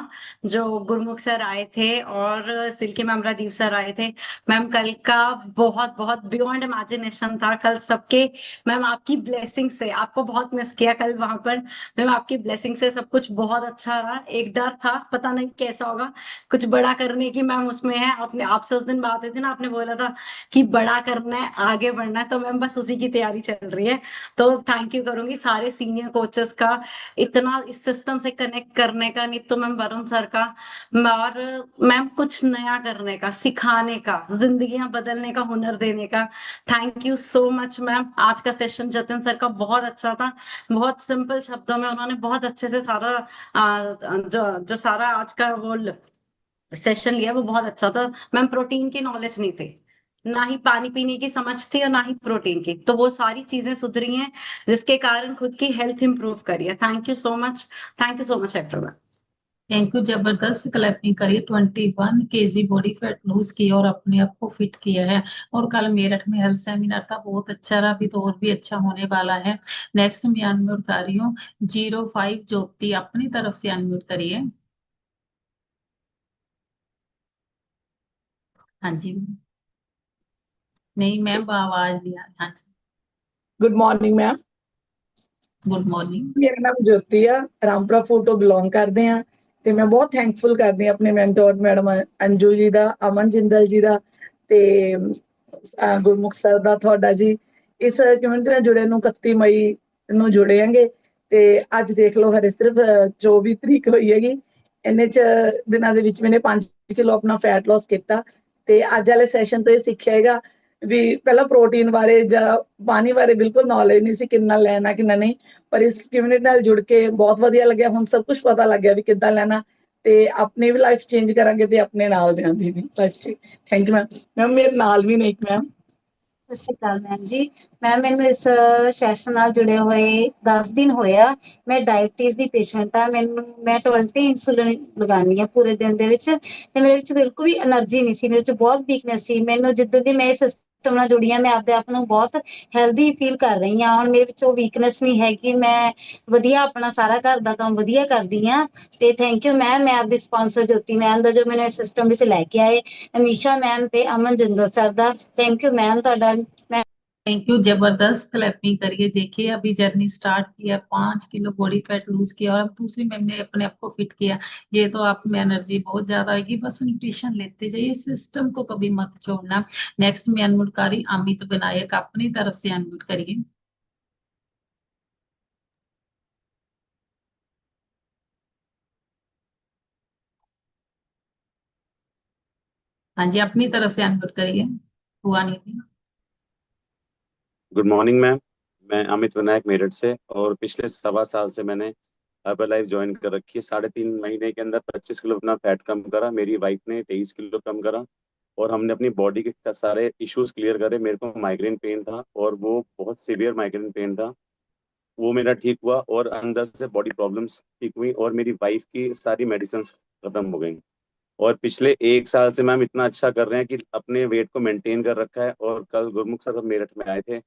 जो गुरमुख सर आए थे और सिल्की मैम, राजीव सर आए थे मैम। कल का बहुत बहुत बियॉन्ड इमेजिनेशन था कल सबके मैम। आपकी ब्लेसिंग से, आपको बहुत मिस किया कल वहां पर मैम, आपकी ब्लेसिंग से सब कुछ बहुत अच्छा रहा। एक डर था पता नहीं कैसा होगा, कुछ बड़ा करने की मैम उसमें है। आपने, आपसे उस दिन बात हुई थी ना, आपने बोला था कि बड़ा करना है, आगे बढ़ना है, तो मैम बस उसी की तैयारी चल रही है। तो थैंक यू करूंगी सारे सीनियर कोचेस का इतना इस सिस्टम से कनेक्ट करने का, नहीं तो मैम वरुण सर का, और मैम कुछ नया करने का, सिखाने का, जिंदगियां बदलने का, हुनर देने का। Thank you so much ma'am. आज का सेशन जतिन सर का बहुत अच्छा था, बहुत सिंपल शब्दों में उन्होंने बहुत अच्छे से सारा जो सारा आज का वो सेशन लिया वो बहुत अच्छा था मैम। प्रोटीन की नॉलेज नहीं थी, ना ही पानी पीने की समझ थी और ना ही प्रोटीन की, तो वो सारी चीजें सुधरी हैं जिसके कारण खुद की हेल्थ इंप्रूव करी है। Thank you so much, thank you so much everyone. Thank you. जबरदस्त क्लैपिंग करिए। 21 kg बॉडी फैट लूज किया और अपने आप को फिट किया है। और कल मेरठ में हेल्थ सेमिनार था, बहुत अच्छा रहा, अभी तो और भी अच्छा होने वाला है। नेक्स्ट मैं अनम्यूट कर रही हूँ 05 ज्योति, अपनी तरफ से अनम्यूट करिए। हाँ जी, नहीं मैम आवाज नहीं आ रही। हाँ जी, good morning ma'am, good morning. ਮੇਰਾ ਨਾਮ ਜੋਤੀ ਆ, ਰਾਮਪੁਰਾ ਫੂਲ ਤੋਂ ਬਿਲੋਂਗ ਕਰਦੇ ਆ ਤੇ ਮੈਂ ਬਹੁਤ ਥੈਂਕਫੁਲ ਕਰਦੀ ਆ ਆਪਣੇ ਮੈਂਟੋਰ ਮੈਡਮ ਅੰਜੂ ਜੀ ਦਾ, ਅਮਨ ਜਿੰਦਲ ਜੀ ਦਾ ਤੇ ਗੁਰਮੁਖ ਸਰ ਦਾ, ਤੁਹਾਡਾ ਜੀ। ਇਸ ਕਮਿਊਨਿਟੀ ਨਾਲ ਜੁੜੇ ਨੂੰ 31 ਮਈ ਨੂੰ ਜੁੜੇ ਆਂਗੇ ਤੇ ਅੱਜ ਦੇਖ ਲਓ ਹਰੇ ਸਿਰਫ 24 ਤਰੀਕ ਹੋਈ ਹੈਗੀ। ਇੰਨੇ ਚ ਦਿਨਾਂ ਦੇ ਵਿੱਚ ਮੈਨੇ 5 ਕਿਲੋ ਆਪਣਾ ਫੈਟ ਲਾਸ ਕੀਤਾ ਤੇ ਅੱਜ ਵਾਲੇ ਸੈਸ਼ਨ ਤੋਂ ਇਹ ਸਿੱਖਿਆ ਹੈਗਾ ਵੀ ਪਹਿਲਾਂ ਪ੍ਰੋਟੀਨ ਬਾਰੇ ਜਾਂ ਪਾਣੀ ਬਾਰੇ ਬਿਲਕੁਲ ਨੌਲੇਜ ਨਹੀਂ ਸੀ, ਕਿੰਨਾ ਲੈਣਾ ਕਿੰਨਾ ਨਹੀਂ, ਪਰ ਇਸ ਕਮਿਊਨਿਟੀ ਨਾਲ ਜੁੜ ਕੇ ਬਹੁਤ ਵਧੀਆ ਲੱਗਿਆ। ਹੁਣ ਸਭ ਕੁਝ ਪਤਾ ਲੱਗ ਗਿਆ ਵੀ ਕਿੱਦਾਂ ਲੈਣਾ ਤੇ ਆਪਣੀ ਵੀ ਲਾਈਫ ਚੇਂਜ ਕਰਾਂਗੇ ਤੇ ਆਪਣੇ ਨਾਲ ਦਿਆਂ ਦੀ ਵੀ ਲਾਈਫ ਚ। ਥੈਂਕ ਯੂ ਮੈਮ ਮੇਰੇ ਨਾਲ ਵੀ ਨੇ ਇੱਕ ਮੈਮ। ਸਤਿ ਸ਼੍ਰੀ ਅਕਾਲ ਮੈਮ ਜੀ। ਮੈਮ ਮੈਨੂੰ ਇਸ ਸੈਸ਼ਨ ਨਾਲ ਜੁੜੇ ਹੋਏ 10 ਦਿਨ ਹੋਇਆ। ਮੈਂ ਡਾਇਬਟੀਜ਼ ਦੀ ਪੇਸ਼ੈਂਟ ਆ। ਮੈਂ 20 ਇੰਸੂਲਿਨ ਲਗਾਉਂਦੀ ਆ ਪੂਰੇ ਦਿਨ ਦੇ ਵਿੱਚ ਤੇ ਮੇਰੇ ਵਿੱਚ ਬਿਲਕੁਲ ਵੀ એનર્ਜੀ ਨਹੀਂ ਸੀ, ਮੇਰੇ ਵਿੱਚ ਬਹੁਤ ਵੀਕਨੈਸ ਸੀ। ਮੈਨੂੰ ਜਿੱਦਾਂ ਦੀ ਮੈਂ ਇਸ ਸਿਸਟਮ ਨਾਲ ਜੁੜੀ ਆ, ਮੈਂ ਆਪਦੇ ਆਪ ਨੂੰ ਬਹੁਤ ਹੈਲਦੀ ਫੀਲ ਕਰ ਰਹੀ ਹਾਂ। ਹੁਣ ਮੇਰੇ ਵਿੱਚ ਉਹ ਵੀਕਨੈਸ ਨਹੀਂ ਹੈਗੀ, ਮੈਂ ਵਧੀਆ ਆਪਣਾ ਸਾਰਾ ਘਰ ਦਾ ਕੰਮ ਵਧੀਆ ਕਰਦੀ ਆ। ਤੇ ਥੈਂਕ ਯੂ ਮੈਮ, ਮੈਂ ਆਪਦੀ ਸਪਾਂਸਰ ਜੋਤੀ ਮੈਮ ਦਾ ਜੋ ਮੈਨੂੰ ਇਸ ਸਿਸਟਮ ਵਿੱਚ ਲੈ ਕੇ ਆਏ, ਅਮੀਸ਼ਾ ਮੈਮ ਤੇ ਅਮਨ ਜਿੰਦਲ ਸਰ ਦਾ। ਥੈਂक यू मैम ਤੁਹਾਡਾ। Thank you. जबरदस्त क्लैपिंग करिए। देखिए अभी जर्नी स्टार्ट किया, 5 किलो बॉडी फैट लूज किया और अब दूसरी मैम ने अपने आप को फिट किया। ये तो आप में एनर्जी बहुत ज्यादा आएगी, बस न्यूट्रिशन लेते जाइए, सिस्टम को कभी मत छोड़ना। नेक्स्ट में अनम्यूट करी अमित विनायक, अपनी तरफ से अनम्यूट करिए। हाँ जी, अपनी तरफ से अनम्यूट करिए, हुआ नहीं थी। Good morning ma'am. मैं अमित विनायक मेरठ से, और पिछले 1.25 साल से मैंने हर्बल लाइफ ज्वाइन कर रखी है। 3.5 महीने के अंदर 25 किलो अपना फैट कम करा, मेरी वाइफ ने 23 किलो कम करा, और हमने अपनी बॉडी के सारे इश्यूज क्लियर करे। मेरे को माइग्रेन पेन था, और वो बहुत सीवियर माइग्रेन पेन था, वो मेरा ठीक हुआ, और अंदर से बॉडी प्रॉब्लम्स ठीक हुई, और मेरी वाइफ की सारी मेडिसिन खत्म हो गई। और पिछले 1 साल से मैम इतना अच्छा कर रहे हैं कि अपने वेट को मेंटेन कर रखा है। और कल गुरमुख सर मेरठ में आए थे,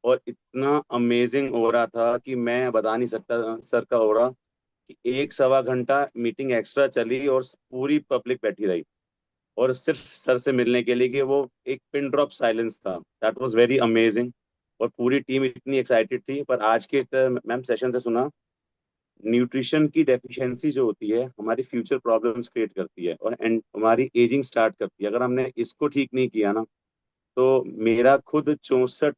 और इतना अमेजिंग हो रहा था कि मैं बता नहीं सकता सर का हो रहा, कि 1 सवा घंटा मीटिंग एक्स्ट्रा चली, और पूरी पब्लिक बैठी रही, और सिर्फ सर से मिलने के लिए, कि वो एक पिन ड्रॉप साइलेंस था। दैट वाज वेरी अमेजिंग, और पूरी टीम इतनी एक्साइटेड थी। पर आज के मैम सेशन से सुना, न्यूट्रिशन की डेफिशिएंसी जो होती है हमारी फ्यूचर प्रॉब्लम्स क्रिएट करती है, और हमारी एजिंग स्टार्ट करती है। अगर हमने इसको ठीक नहीं किया ना, तो मेरा खुद 64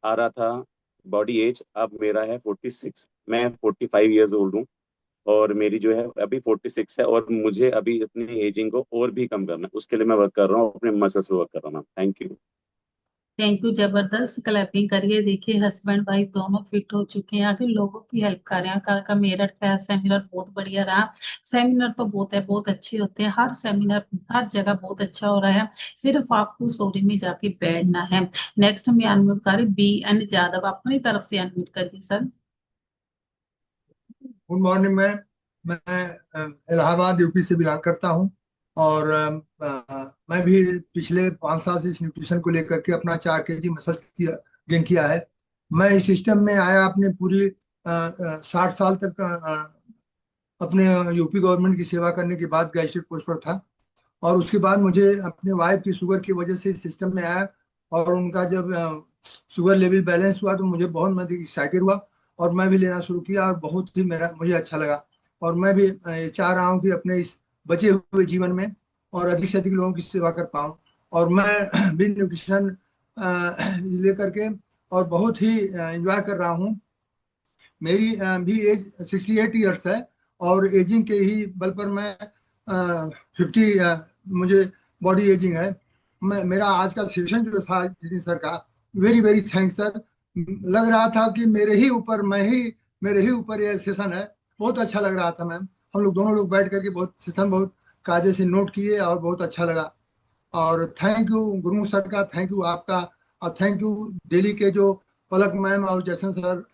आ रहा था बॉडी एज, अब मेरा है 46। मैं 45 ईयर्स ओल्ड हूँ, और मेरी जो है अभी 46 है, और मुझे अभी अपनी एजिंग को और भी कम करना है। उसके लिए मैं वर्क कर रहा हूँ, अपने मसल्स पे वर्क कर रहा हूँ। Thank you. थैंक यू, जबरदस्त क्लैपिंग करिए। देखिए हस्बैंड वाइफ दोनों फिट हो चुके हैं, आगे लोगों की हेल्प कर रहे हैं। कल का मेरठ का सेमिनार बहुत बढ़िया रहा। सेमिनार तो बहुत अच्छे होते हैं, हर सेमिनार हर जगह बहुत अच्छा हो रहा है, सिर्फ आपको सोरी में जाके बैठना है। नेक्स्ट में अनम्यूट करिए BN यादव, अपनी तरफ से अनम्यूट करिए सर। Good morning ma'am. मैं इलाहाबाद यूपी से बिलोंग करता हूँ, और मैं भी पिछले 5 साल से इस न्यूट्रिशन को लेकर के अपना 4 kg मसल्स गेन किया है। मैं इस सिस्टम में आया अपने पूरी 60 साल तक अपने यूपी गवर्नमेंट की सेवा करने के बाद गैजेटेड पोस्ट पर था, और उसके बाद मुझे अपने वाइफ की शुगर की वजह से इस सिस्टम में आया, और उनका जब शुगर लेवल बैलेंस हुआ तो मुझे बहुत मैं एक्साइटेड हुआ, और मैं भी लेना शुरू किया, और बहुत ही मेरा मुझे अच्छा लगा। और मैं भी चाह रहा हूँ कि अपने इस बचे हुए जीवन में और अधिक से अधिक लोगों की सेवा कर पाऊँ। और मैं भी न्यूट्रिशन लेकर के और बहुत ही एंजॉय कर रहा हूँ। मेरी भी एज 68 ईयर्स है, और एजिंग के ही बल पर मैं 50 मुझे बॉडी एजिंग है। मैं मेरा आज का सेशन जो था जितिन सर का, वेरी वेरी थैंक्स सर। लग रहा था कि मेरे ही ऊपर ये सेशन है। बहुत अच्छा लग रहा था मैम। हम लोग दोनों लोग बैठ करके बहुत सेशन बहुत कायदे से नोट किए, और बहुत अच्छा लगा। और थैंक यू गुरमुख सर का, थैंक यू आपका, और थैंक यू दिल्ली के जो पलक मैम और जैसन सर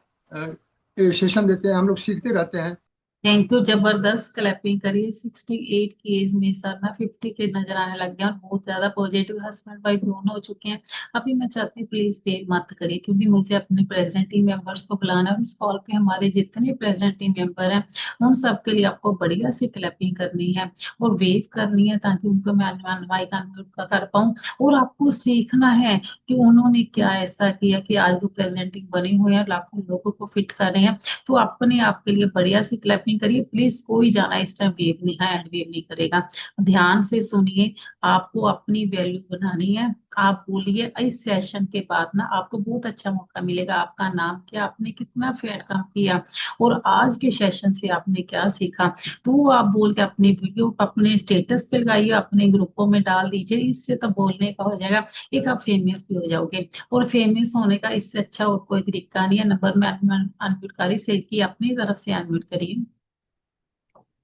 ये सेशन देते हैं, हम लोग सीखते रहते हैं। थैंक यू, जबरदस्त क्लैपिंग करिए। 68 की एज में सर ना 50 के नजर आने लग गया, और बहुत ज्यादा पॉजिटिव हस्बैंड वाइफ दोनों हो चुके हैं। अभी मैं चाहती हूँ प्लीज वेव मत करिए, क्योंकि मुझे अपने प्रेजेंट टीम मेंबर्स को बुलाना है। इस कॉल पे हमारे जितने प्रेजेंट टीम मेंबर हैं उन सबके लिए आपको बढ़िया सी क्लैपिंग करनी है और वेव करनी है, ताकि उनको मैं माइक अनम्यूट कर पाऊँ। और आपको सीखना है कि उन्होंने क्या ऐसा किया कि आज वो प्रेजेंट टीम बने हुए हैं, लाखों लोगों को फिट कर रहे हैं। तो अपने आप के लिए बढ़िया सी क्लैपिंग करिए प्लीज। कोई जाना इस टाइम वेव नहीं, हैंड वेव नहीं करेगा। ध्यान से सुनिए, आपको अपनी वैल्यू बनानी है। आप बोलिए, इस सेशन के बाद ना आपको बहुत अच्छा मौका मिलेगा। आपका नाम क्या, आपने कितना फैट कम किया, और आज के सेशन से आपने क्या सीखा, तो वो आप बोल के अपनी वीडियो अपने स्टेटस पे लगाइए, अपने ग्रुपों में डाल दीजिए। इससे तो बोलने का हो जाएगा, एक आप फेमस भी हो जाओगे। और फेमस होने का इससे अच्छा और कोई तरीका नहीं है। नंबर में अनम्यूट करिए, से की अपनी तरफ से अनम्यूट करिए।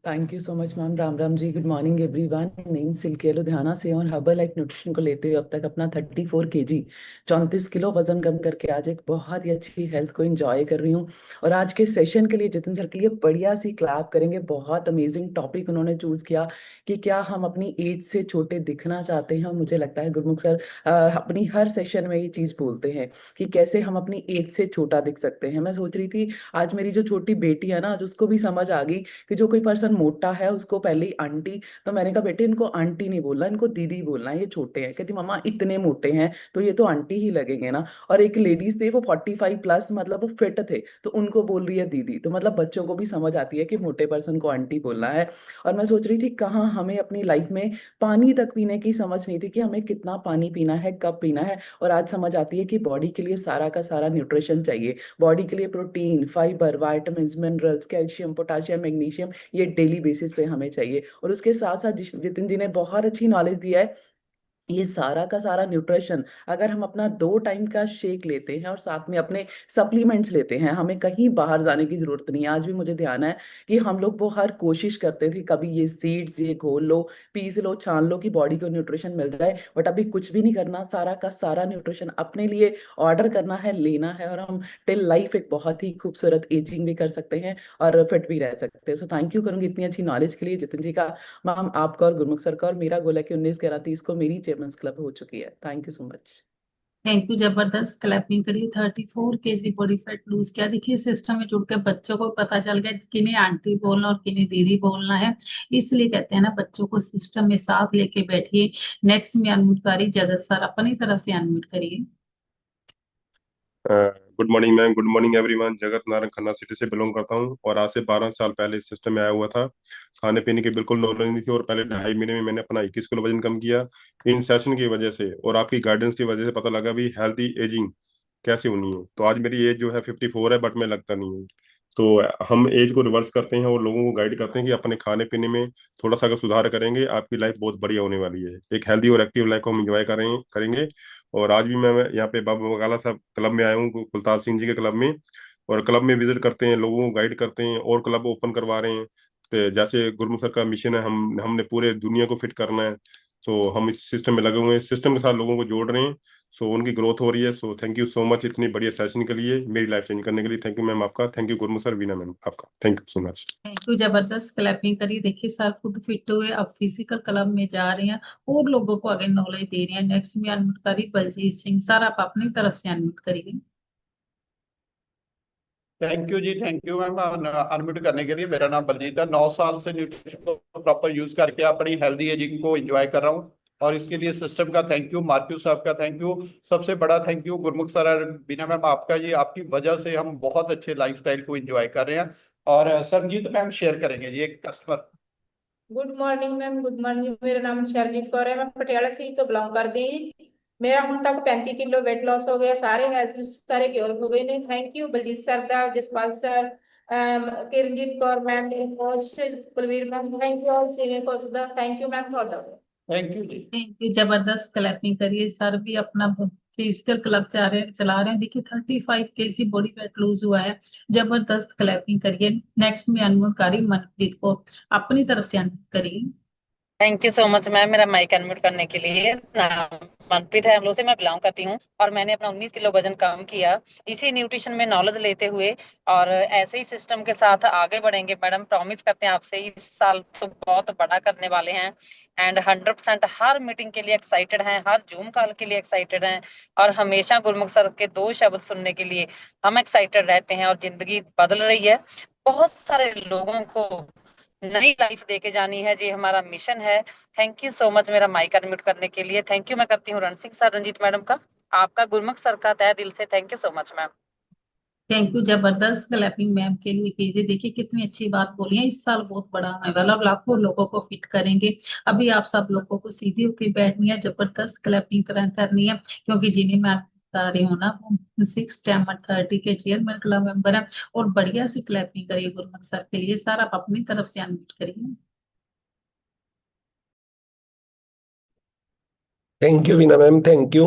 Thank you so much ma'am. Ram Ram ji, good morning everyone. Name Silkiya Ludhiana से, और हर्बल लाइफ न्यूट्रिशन को लेते हुए अब तक अपना 34 kg 34 किलो वजन कम करके आज एक बहुत ही अच्छी हेल्थ को एंजॉय कर रही हूँ। और आज के सेशन के लिए जितिन सर के लिए बढ़िया सी क्लैप करेंगे। बहुत अमेजिंग टॉपिक उन्होंने चूज किया कि क्या हम अपनी एज से छोटे दिखना चाहते हैं। मुझे लगता है गुरमुख सर अपनी हर सेशन में ये चीज बोलते हैं कि कैसे हम अपनी एज से छोटा दिख सकते हैं। मैं सोच रही थी आज मेरी जो छोटी बेटी है ना, आज उसको भी समझ आ गई कि जो कोई पर्सन मोटा है उसको पहले ही आंटी, तो मैंने कहा बेटे इनको आंटी नहीं बोलना, इनको दीदी बोलना है, ये छोटे हैं। कहती मम्मा इतने मोटे हैं तो ये तो आंटी ही लगेंगे ना। और एक लेडीज थे वो 45+ मतलब वो फिट थे, तो उनको बोल रही है दीदी। तो मतलब बच्चों को भी समझ आती है कि मोटे पर्सन को आंटी बोलना है। और मैं सोच रही थी कहाँ हमें अपनी लाइफ में पानी तक पीने की समझ नहीं थी कि हमें कितना पानी पीना है, कब पीना है। और आज समझ आती है कि बॉडी के लिए सारा का सारा न्यूट्रिशन चाहिए। बॉडी के लिए protein, fibre, vitamin, minerals, calcium, potassium, magnesium, ये डेली बेसिस पे हमें चाहिए। और उसके साथ साथ जितिन जी ने बहुत अच्छी नॉलेज दिया है ये सारा का सारा न्यूट्रिशन अगर हम अपना 2 टाइम का शेक लेते हैं और साथ में अपने सप्लीमेंट्स लेते हैं, हमें कहीं बाहर जाने की जरूरत नहीं है। आज भी मुझे ध्यान है कि हम लोग वो हर कोशिश करते थे, कभी ये सीड्स ये घोल लो, पीस लो, छान लो कि बॉडी को न्यूट्रिशन मिल जाए, बट अभी कुछ भी नहीं करना, सारा का सारा न्यूट्रिशन अपने लिए ऑर्डर करना है, लेना है, और हम टिल लाइफ एक बहुत ही खूबसूरत एजिंग भी कर सकते हैं और फिट भी रह सकते हैं। सो थैंक यू करूंगी इतनी अच्छी नॉलेज के लिए जितिन जी का, मैम आपका और गुरमुख सर का। और मेरा गोल है कि 19/11/30 को मेरी चेयरमैन्स क्लब हो चुकी है। Thank you so much. Thank you, जबरदस्त क्लैपिंग करिए। 34 केजी बॉडी फैट लूज किया। देखिए सिस्टम में जुड़ के बच्चों को पता चल गया किन्हें आंटी बोलना और किन्हें दीदी बोलना है, इसलिए कहते हैं ना बच्चों को सिस्टम में साथ लेके बैठिए। नेक्स्ट में अनम्यूट करिए जगत सर, अपनी तरफ से अनम्यूट करिए। Good morning ma'am, good morning everyone. Jagat Narayan Khanna city से बिलोंग करता हूँ और आज से 12 साल पहले इस सिस्टम में आया हुआ था। खाने पीने की बिल्कुल नॉलेज नहीं थी और पहले 2.5 महीने में मैंने अपना 21 किलो वजन कम किया। इन सेशन की वजह से और आपकी गाइडेंस की वजह से पता लगा भी हेल्थी एजिंग कैसे होनी है। तो आज मेरी एज जो है 54 है, बट मैं लगता नहीं हूँ। तो हम एज को रिवर्स करते हैं और लोगों को गाइड करते हैं कि अपने खाने पीने में थोड़ा सा अगर सुधार करेंगे आपकी लाइफ बहुत बढ़िया होने वाली है। एक हेल्दी और एक्टिव लाइफ को हम इंजॉय करेंगे। और आज भी मैं यहाँ पे बाबा बकाला साहब क्लब में आया हूँ, कुलतार सिंह जी के क्लब में। और क्लब में विजिट करते हैं, लोगों को गाइड करते हैं और क्लब ओपन करवा रहे हैं। तो जैसे गुरमुख सर का मिशन है, हमने पूरे दुनिया को फिट करना है। सो हम इस सिस्टम में लगे हुए हैं, सिस्टम के साथ लोगों को जोड़ रहे हैं। सो उनकी ग्रोथ हो रही है। So thank you so much इतनी बढ़िया सेशन के लिए, मेरी लाइफ चेंज करने के लिए। थैंक यू मैम आपका, thank you Gurmukh sir, Veena ma'am आपका, thank you so much. Thank you, जबरदस्त क्लैपिंग करिए। देखिए सर खुद फिट हुए, अब फिजिकल क्लब में जा रहे हैं और लोगों को आगे नॉलेज दे रहे हैं। नेक्स्ट में अनम्यूट करिए बलजीत सिंह सर, आप अपनी तरफ से अनम्यूट करिए। थैंक यू जी, थैंक यू मैम अनम्यूट करने के लिए। मेरा नाम बलजीत है, 9 साल से न्यूट्रिशन को प्रॉपर यूज करके अपनी हेल्दी एजिंग को एंजॉय कर रहा हूँ और इसके लिए सिस्टम का थैंक यू, मार्क्यू साहब का थैंक यू, सबसे बड़ा थैंक यू गुरमुख सर और बीना मैम आपका। ये आपकी वजह से हम बहुत अच्छे लाइफस्टाइल को एंजॉय कर रहे हैं। और सरजीत मैम शेयर करेंगे जी एक customer. Good morning ma'am, good morning. मेरा नाम शरणजीत कौर है, मैं पटियाला सिटी तो बिलोंग करती हूँ। मेरा ਹੁਣ तक 35 किलो वेट लॉस हो गया, सारे हेल्थ सारे क्योर हो गए ने। थैंक यू बलजीत सर दा, Jaspal sir, Kiranjeet Kaur ma'am, coach Kulveer ma'am, thank you all senior coach दा, थैंक यू मैम ਤੁਹਾਡਾ। थैंक यू जी, थैंक यू, जबरदस्त क्लैपिंग करिए। सर भी अपना फिजिकल क्लब चला रहे हैं। देखिए 35 केजी बॉडी वेट लूज हुआ है, जबरदस्त क्लैपिंग करिए। नेक्स्ट में अनम्यूट करिए मनप्रीत को, अपनी तरफ से अनम्यूट करिए। Thank you so much ma'am मेरा माइक अनम्यूट करने के लिए। नाम मनप्रीत है, अमलोह से मैं बिलोंग करती हूँ और मैंने अपना 19 किलो वजन कम किया इसी न्यूट्रिशन में नॉलेज लेते हुए। और ऐसे ही सिस्टम के साथ आगे बढ़ेंगे मैडम, प्रॉमिस करते हैं आपसे इस साल तो बहुत बड़ा करने वाले हैं। एंड 100% हर मीटिंग के लिए एक्साइटेड हैं, हर जूम कॉल के लिए एक्साइटेड हैं और हमेशा गुरमुख सर के 2 शब्द सुनने के लिए हम एक्साइटेड रहते हैं। और जिंदगी बदल रही है, बहुत सारे लोगों को नई लाइफ देके जानी है, ये हमारा मिशन है। थैंक यू सो मच मेरा माइक अनम्यूट करने के लिए। थैंक यू मैं करती हूँ रण सिंह सर, रंजीत मैडम का, आपका गुरमुख सर का तहे दिल से thank you so much ma'am. Thank you, जबरदस्त क्लैपिंग मैम के लिए कीजिए। देखिए कितनी अच्छी बात बोली है, इस साल बहुत बड़ा होने वाला, लाखों लोगों को फिट करेंगे। अभी आप सब लोगों को सीधी होकर बैठनी है, जबरदस्त क्लैपिंग करनी है, क्योंकि जिन्हें मैं बता रही हूँ ना वो 6 टेमर 30 के चेयरमैन क्लब मेंबर है। और बढ़िया सी क्लैपिंग करिए गुरमुख सर के लिए। सर आप अपनी तरफ से अनम्यूट करिए। Thank you Veena ma'am, thank you.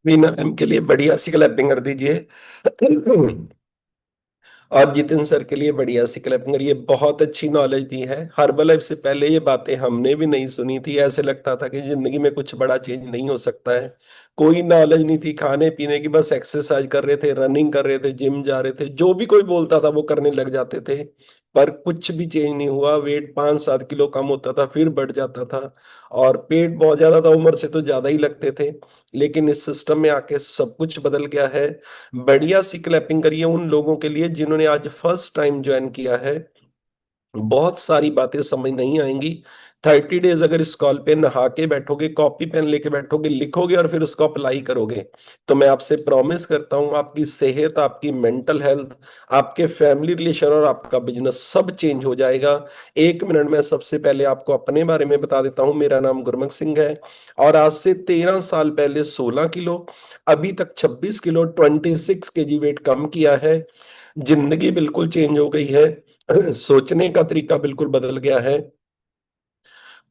Veena ma'am के लिए बढ़िया सी क्लैपिंग कर दीजिए और जितिन सर के लिए बढ़िया सी क्लैपिंग करिए। बहुत अच्छी नॉलेज दी है। हर्बल लाइफ से पहले ये बातें हमने भी नहीं सुनी थी, ऐसे लगता था कि जिंदगी में कुछ बड़ा चेंज नहीं हो सकता है। कोई नॉलेज नहीं थी खाने पीने की, बस एक्सरसाइज कर रहे थे, रनिंग कर रहे थे, जिम जा रहे थे, जो भी कोई बोलता था वो करने लग जाते थे। पर कुछ भी चेंज नहीं हुआ। वेट 5-7 किलो कम होता था, फिर बढ़ जाता था और पेट बहुत ज्यादा था, उम्र से तो ज्यादा ही लगते थे। लेकिन इस सिस्टम में आके सब कुछ बदल गया है। बढ़िया सी क्लैपिंग करिए उन लोगों के लिए जिन्होंने आज फर्स्ट टाइम ज्वाइन किया है। बहुत सारी बातें समझ नहीं आएंगी। 30 डेज अगर इस कॉल पे नहा के बैठोगे, कॉपी पेन लेके बैठोगे, लिखोगे और फिर उसको अप्लाई करोगे, तो मैं आपसे प्रॉमिस करता हूं आपकी सेहत, आपकी मेंटल हेल्थ, आपके फैमिली रिलेशन और आपका बिजनेस सब चेंज हो जाएगा। 1 मिनट में सबसे पहले आपको अपने बारे में बता देता हूं। मेरा नाम गुरमुख सिंह है और आज से 13 साल पहले 16 किलो, अभी तक 26 किलो 26 केजी वेट कम किया है। जिंदगी बिल्कुल चेंज हो गई है। सोचने का तरीका बिल्कुल बदल गया है।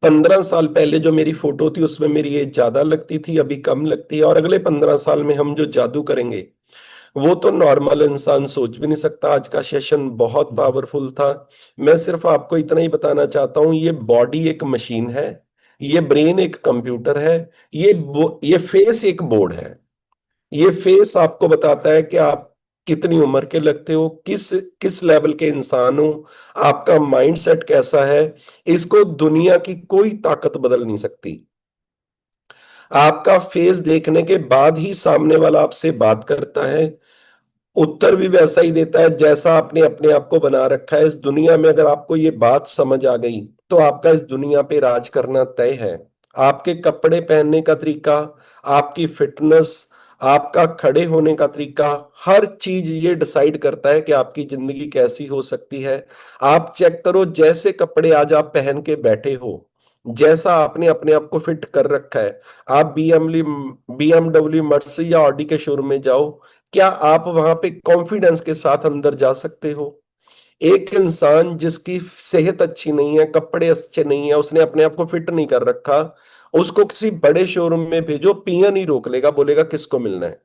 15 साल पहले जो मेरी फोटो थी उसमें मेरी एज ज्यादा लगती थी, अभी कम लगती है। और अगले 15 साल में हम जो जादू करेंगे वो तो नॉर्मल इंसान सोच भी नहीं सकता। आज का सेशन बहुत पावरफुल था। मैं सिर्फ आपको इतना ही बताना चाहता हूं, ये बॉडी एक मशीन है, ये ब्रेन एक कंप्यूटर है, ये फेस एक बोर्ड है। ये फेस आपको बताता है कि आप कितनी उम्र के लगते हो, किस किस लेवल के इंसान हो, आपका माइंडसेट कैसा है। इसको दुनिया की कोई ताकत बदल नहीं सकती। आपका फेस देखने के बाद ही सामने वाला आपसे बात करता है, उत्तर भी वैसा ही देता है जैसा आपने अपने आप को बना रखा है। इस दुनिया में अगर आपको ये बात समझ आ गई तो आपका इस दुनिया पे राज करना तय है। आपके कपड़े पहनने का तरीका, आपकी फिटनेस, आपका खड़े होने का तरीका, हर चीज ये डिसाइड करता है कि आपकी जिंदगी कैसी हो सकती है। आप चेक करो, जैसे कपड़े आज आप पहन के बैठे हो, जैसा आपने अपने आप को फिट कर रखा है, आप बीएमडब्ल्यू मर्सी या ऑडी के शोरूम में जाओ, क्या आप वहां पे कॉन्फिडेंस के साथ अंदर जा सकते हो? एक इंसान जिसकी सेहत अच्छी नहीं है, कपड़े अच्छे नहीं है, उसने अपने आप को फिट नहीं कर रखा, उसको किसी बड़े शोरूम में भेजो, पियन ही रोक लेगा, बोलेगा किसको मिलना है।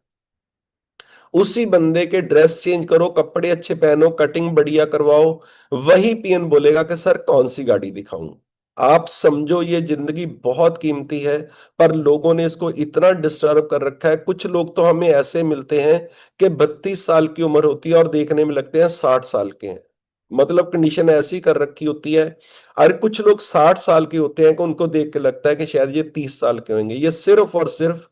उसी बंदे के ड्रेस चेंज करो, कपड़े अच्छे पहनो, कटिंग बढ़िया करवाओ, वही पियन बोलेगा कि सर कौन सी गाड़ी दिखाऊं। आप समझो ये जिंदगी बहुत कीमती है, पर लोगों ने इसको इतना डिस्टर्ब कर रखा है। कुछ लोग तो हमें ऐसे मिलते हैं कि 32 साल की उम्र होती है और देखने में लगते हैं 60 साल के हैं। मतलब कंडीशन ऐसी कर रखी होती है। और कुछ लोग 60 साल के होते हैं कि उनको देख के लगता है कि शायद ये 30 साल के होंगे। ये सिर्फ और सिर्फ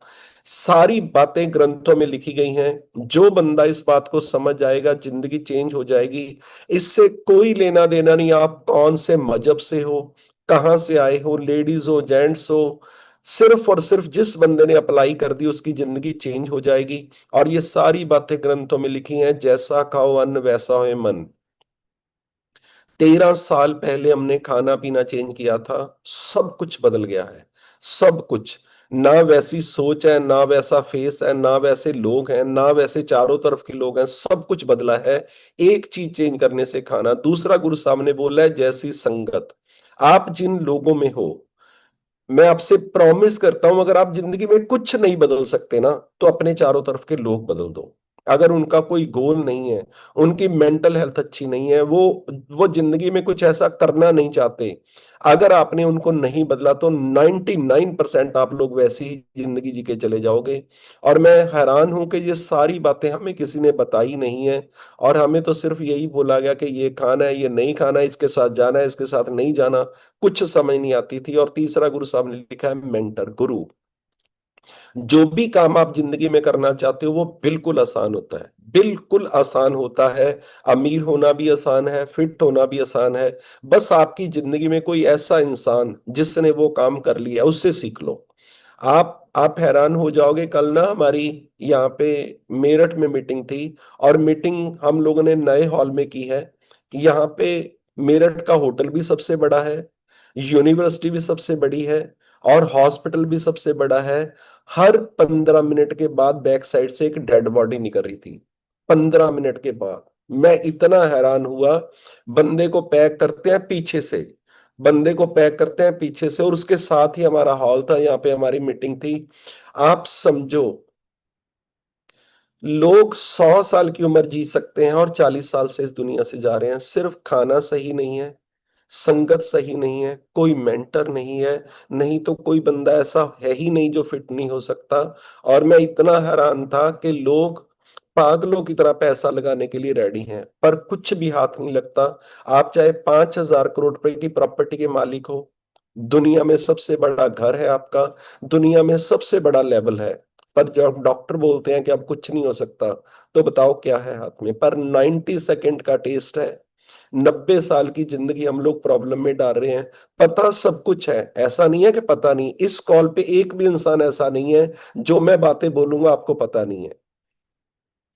सारी बातें ग्रंथों में लिखी गई हैं। जो बंदा इस बात को समझ जाएगा, जिंदगी चेंज हो जाएगी। इससे कोई लेना देना नहीं आप कौन से मजहब से हो, कहां से आए हो, लेडीज हो, जेंट्स हो। सिर्फ और सिर्फ जिस बंदे ने अप्लाई कर दी उसकी जिंदगी चेंज हो जाएगी। और ये सारी बातें ग्रंथों में लिखी हैं। जैसा खाओ अन्न वैसा होए मन। 13 साल पहले हमने खाना पीना चेंज किया था, सब कुछ बदल गया है। सब कुछ, ना वैसी सोच है, ना वैसा फेस है, ना वैसे लोग हैं, ना वैसे चारों तरफ के लोग हैं। सब कुछ बदला है एक चीज चेंज करने से, खाना। दूसरा, गुरु साहब ने बोला है जैसी संगत। आप जिन लोगों में हो, मैं आपसे प्रॉमिस करता हूं, अगर आप जिंदगी में कुछ नहीं बदल सकते ना, तो अपने चारों तरफ के लोग बदल दो। अगर उनका कोई गोल नहीं है, उनकी मेंटल हेल्थ अच्छी नहीं है, वो जिंदगी में कुछ ऐसा करना नहीं चाहते, अगर आपने उनको नहीं बदला तो 99% आप लोग वैसी ही जिंदगी जी के चले जाओगे। और मैं हैरान हूं कि ये सारी बातें हमें किसी ने बताई नहीं है। और हमें तो सिर्फ यही बोला गया कि ये खाना है, ये नहीं खाना है, इसके साथ जाना है, इसके साथ नहीं जाना। कुछ समझ नहीं आती थी। और तीसरा, गुरु साहब ने लिखा है मेंटर, गुरु। जो भी काम आप जिंदगी में करना चाहते हो वो बिल्कुल आसान होता है, बिल्कुल आसान होता है। अमीर होना भी आसान है, फिट होना भी आसान है। बस आपकी जिंदगी में कोई ऐसा इंसान जिसने वो काम कर लिया, उससे सीख लो। आप हैरान हो जाओगे। कल ना हमारी यहाँ पे मेरठ में मीटिंग थी, और मीटिंग हम लोगों ने नए हॉल में की है। यहाँ पे मेरठ का होटल भी सबसे बड़ा है, यूनिवर्सिटी भी सबसे बड़ी है, और हॉस्पिटल भी सबसे बड़ा है। हर 15 मिनट के बाद बैक साइड से एक डेड बॉडी निकल रही थी, 15 मिनट के बाद। मैं इतना हैरान हुआ। बंदे को पैक करते हैं पीछे से, बंदे को पैक करते हैं पीछे से, और उसके साथ ही हमारा हॉल था, यहाँ पे हमारी मीटिंग थी। आप समझो, लोग 100 साल की उम्र जी सकते हैं और 40 साल से इस दुनिया से जा रहे हैं। सिर्फ खाना सही नहीं है, संगत सही नहीं है, कोई मेंटर नहीं है, नहीं तो कोई बंदा ऐसा है ही नहीं जो फिट नहीं हो सकता। और मैं इतना हैरान था कि लोग पागलों की तरह पैसा लगाने के लिए रेडी हैं, पर कुछ भी हाथ नहीं लगता। आप चाहे 5,000 करोड़ रुपए की प्रॉपर्टी के मालिक हो, दुनिया में सबसे बड़ा घर है आपका, दुनिया में सबसे बड़ा लेवल है, पर जब डॉक्टर बोलते हैं कि अब कुछ नहीं हो सकता, तो बताओ क्या है हाथ में। पर 90 सेकंड का टेस्ट है, 90 साल की जिंदगी हम लोग प्रॉब्लम में डाल रहे हैं। पता सब कुछ है, ऐसा नहीं है कि पता नहीं। इस कॉल पे एक भी इंसान ऐसा नहीं है जो मैं बातें बोलूंगा आपको पता नहीं है,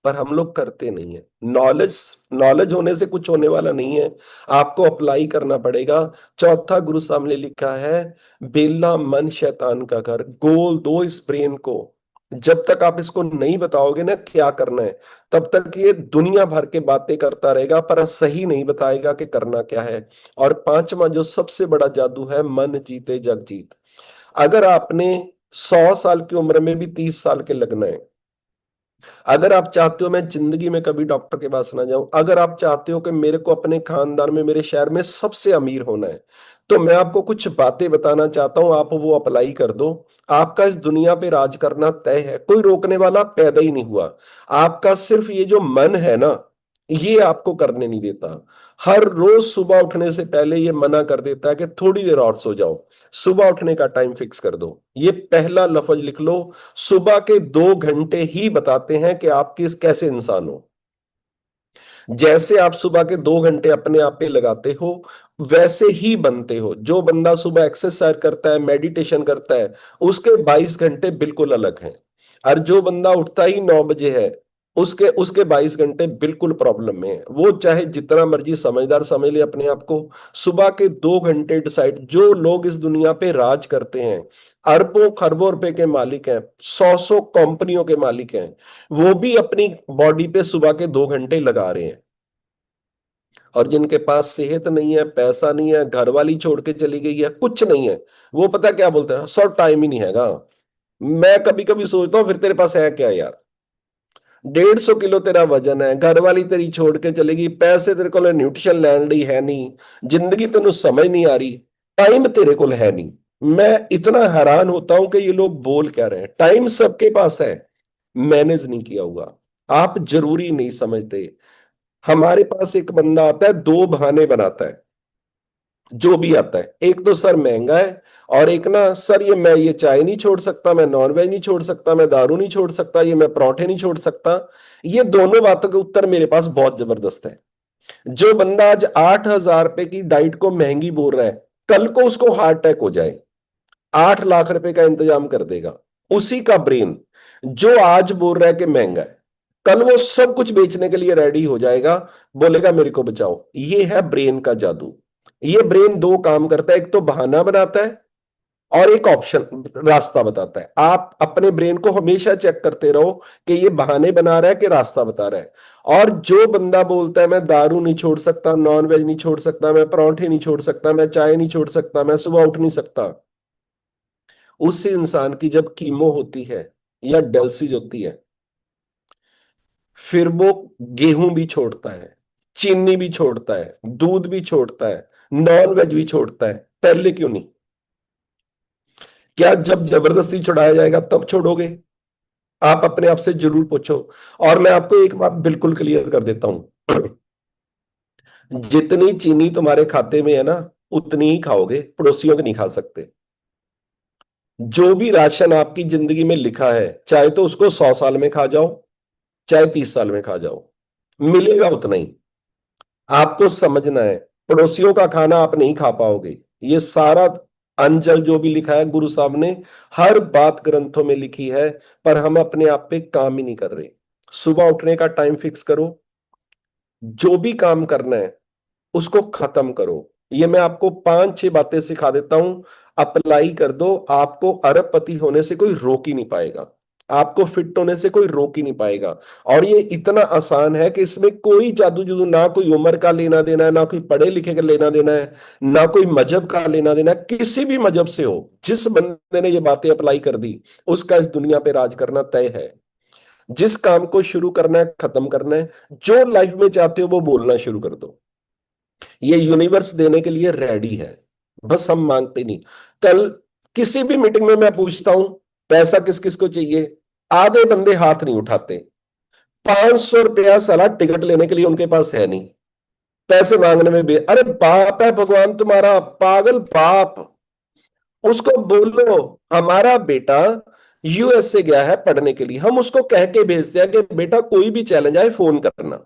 पर हम लोग करते नहीं है। नॉलेज नॉलेज होने से कुछ होने वाला नहीं है, आपको अप्लाई करना पड़ेगा। चौथा, गुरु साहब ने लिखा है बेला मन शैतान का घर। गोल दो इस ब्रेन को, जब तक आप इसको नहीं बताओगे ना क्या करना है, तब तक ये दुनिया भर के बातें करता रहेगा पर सही नहीं बताएगा कि करना क्या है। और पांचवा जो सबसे बड़ा जादू है, मन जीते जग जीत। अगर आपने 100 साल की उम्र में भी 30 साल के लगना है, अगर आप चाहते हो मैं जिंदगी में कभी डॉक्टर के पास ना जाऊं, अगर आप चाहते हो कि मेरे को अपने खानदान में, मेरे शहर में सबसे अमीर होना है, तो मैं आपको कुछ बातें बताना चाहता हूं, आप वो अप्लाई कर दो। आपका इस दुनिया पे राज करना तय है, कोई रोकने वाला पैदा ही नहीं हुआ। आपका सिर्फ ये जो मन है ना, ये आपको करने नहीं देता। हर रोज सुबह उठने से पहले ये मना कर देता है कि थोड़ी देर और सो जाओ। सुबह उठने का टाइम फिक्स कर दो। ये पहला लफ्ज लिख लो, सुबह के 2 घंटे ही बताते हैं कि आप किस कैसे इंसान हो। जैसे आप सुबह के 2 घंटे अपने आप पे लगाते हो, वैसे ही बनते हो। जो बंदा सुबह एक्सरसाइज करता है, मेडिटेशन करता है, उसके 22 घंटे बिल्कुल अलग हैं। और जो बंदा उठता ही 9 बजे है, उसके उसके 22 घंटे बिल्कुल प्रॉब्लम में है। वो चाहे जितना मर्जी समझदार समझ ले अपने आप को, सुबह के 2 घंटे डिसाइड। जो लोग इस दुनिया पे राज करते हैं, अरबों खरबों रुपए के मालिक हैं, 100 कंपनियों के मालिक हैं, वो भी अपनी बॉडी पे सुबह के 2 घंटे लगा रहे हैं। और जिनके पास सेहत नहीं है, पैसा नहीं है, घरवाली छोड़ के चली गई है, कुछ नहीं है, वो पता क्या बोलते हैं, सर टाइम ही नहीं हैगा। मैं कभी कभी सोचता हूं फिर तेरे पास है क्या यार? 150 किलो तेरा वजन है, घरवाली तेरी छोड़ के चलेगी, पैसे तेरे को न्यूट्रिशन लैंड ਲਈ है नहीं, जिंदगी तेन समझ नहीं आ रही, टाइम तेरे को है नहीं। मैं इतना हैरान होता हूं कि ये लोग बोल क्या रहे हैं। टाइम सबके पास है, मैनेज नहीं किया हुआ। आप जरूरी नहीं समझते। हमारे पास एक बंदा आता है, 2 बहाने बनाता है। जो भी आता है, एक तो सर महंगा है, और एक ना सर ये मैं ये चाय नहीं छोड़ सकता, मैं नॉनवेज नहीं छोड़ सकता, मैं दारू नहीं छोड़ सकता, ये मैं पराठे नहीं छोड़ सकता। ये दोनों बातों के उत्तर मेरे पास बहुत जबरदस्त है। जो बंदा आज 8,000 रुपए की डाइट को महंगी बोल रहा है, कल को उसको हार्ट अटैक हो जाए, 8 लाख रुपए का इंतजाम कर देगा। उसी का ब्रेन जो आज बोल रहा है कि महंगा है, कल वो सब कुछ बेचने के लिए रेडी हो जाएगा, बोलेगा मेरे को बचाओ। ये है ब्रेन का जादू। ये ब्रेन 2 काम करता है, एक तो बहाना बनाता है और एक ऑप्शन रास्ता बताता है। आप अपने ब्रेन को हमेशा चेक करते रहो कि ये बहाने बना रहा है कि रास्ता बता रहा है। और जो बंदा बोलता है मैं दारू नहीं छोड़ सकता, नॉनवेज नहीं छोड़ सकता, मैं पराठे नहीं छोड़ सकता, मैं चाय नहीं छोड़ सकता, मैं सुबह उठ नहीं सकता, उस इंसान की जब कीमो होती है या डायलिसिस होती है, फिर वो गेहूं भी छोड़ता है, चीनी भी छोड़ता है, दूध भी छोड़ता है, नॉन वेज भी छोड़ता है। पहले क्यों नहीं? क्या जब जबरदस्ती छुड़ाया जाएगा तब छोड़ोगे? आप अपने आप से जरूर पूछो। और मैं आपको एक बात बिल्कुल क्लियर कर देता हूं, जितनी चीनी तुम्हारे खाते में है ना, उतनी ही खाओगे, पड़ोसियों की नहीं खा सकते। जो भी राशन आपकी जिंदगी में लिखा है, चाहे तो उसको 100 साल में खा जाओ, चाहे 30 साल में खा जाओ, मिलेगा उतना ही। आपको समझना है, पड़ोसियों का खाना आप नहीं खा पाओगे। ये सारा अंजल जो भी लिखा है गुरु साहब ने, हर बात ग्रंथों में लिखी है, पर हम अपने आप पे काम ही नहीं कर रहे। सुबह उठने का टाइम फिक्स करो, जो भी काम करना है उसको खत्म करो। ये मैं आपको 5-6 बातें सिखा देता हूं, अप्लाई कर दो। आपको अरबपति होने से कोई रोक ही नहीं पाएगा, आपको फिट होने से कोई रोक ही नहीं पाएगा। और ये इतना आसान है कि इसमें कोई जादू जुदू, ना कोई उम्र का लेना देना है, ना कोई पढ़े लिखे का लेना देना है, ना कोई मजहब का लेना देना है। किसी भी मजहब से हो, जिस बंदे ने ये बातें अप्लाई कर दी, उसका इस दुनिया पे राज करना तय है। जिस काम को शुरू करना है खत्म करना है, जो लाइफ में चाहते हो वो बोलना शुरू कर दो। ये यूनिवर्स देने के लिए रेडी है, बस हम मांगते नहीं। कल किसी भी मीटिंग में मैं पूछता हूं पैसा किस किस को चाहिए, आधे बंदे हाथ नहीं उठाते। 500 रुपया साला टिकट लेने के लिए उनके पास है नहीं, पैसे मांगने में भी। अरे बाप है भगवान तुम्हारा, पागल बाप। उसको बोलो हमारा बेटा यूएस से गया है पढ़ने के लिए, हम उसको कह के भेजते हैं कि बेटा कोई भी चैलेंज आए फोन करना,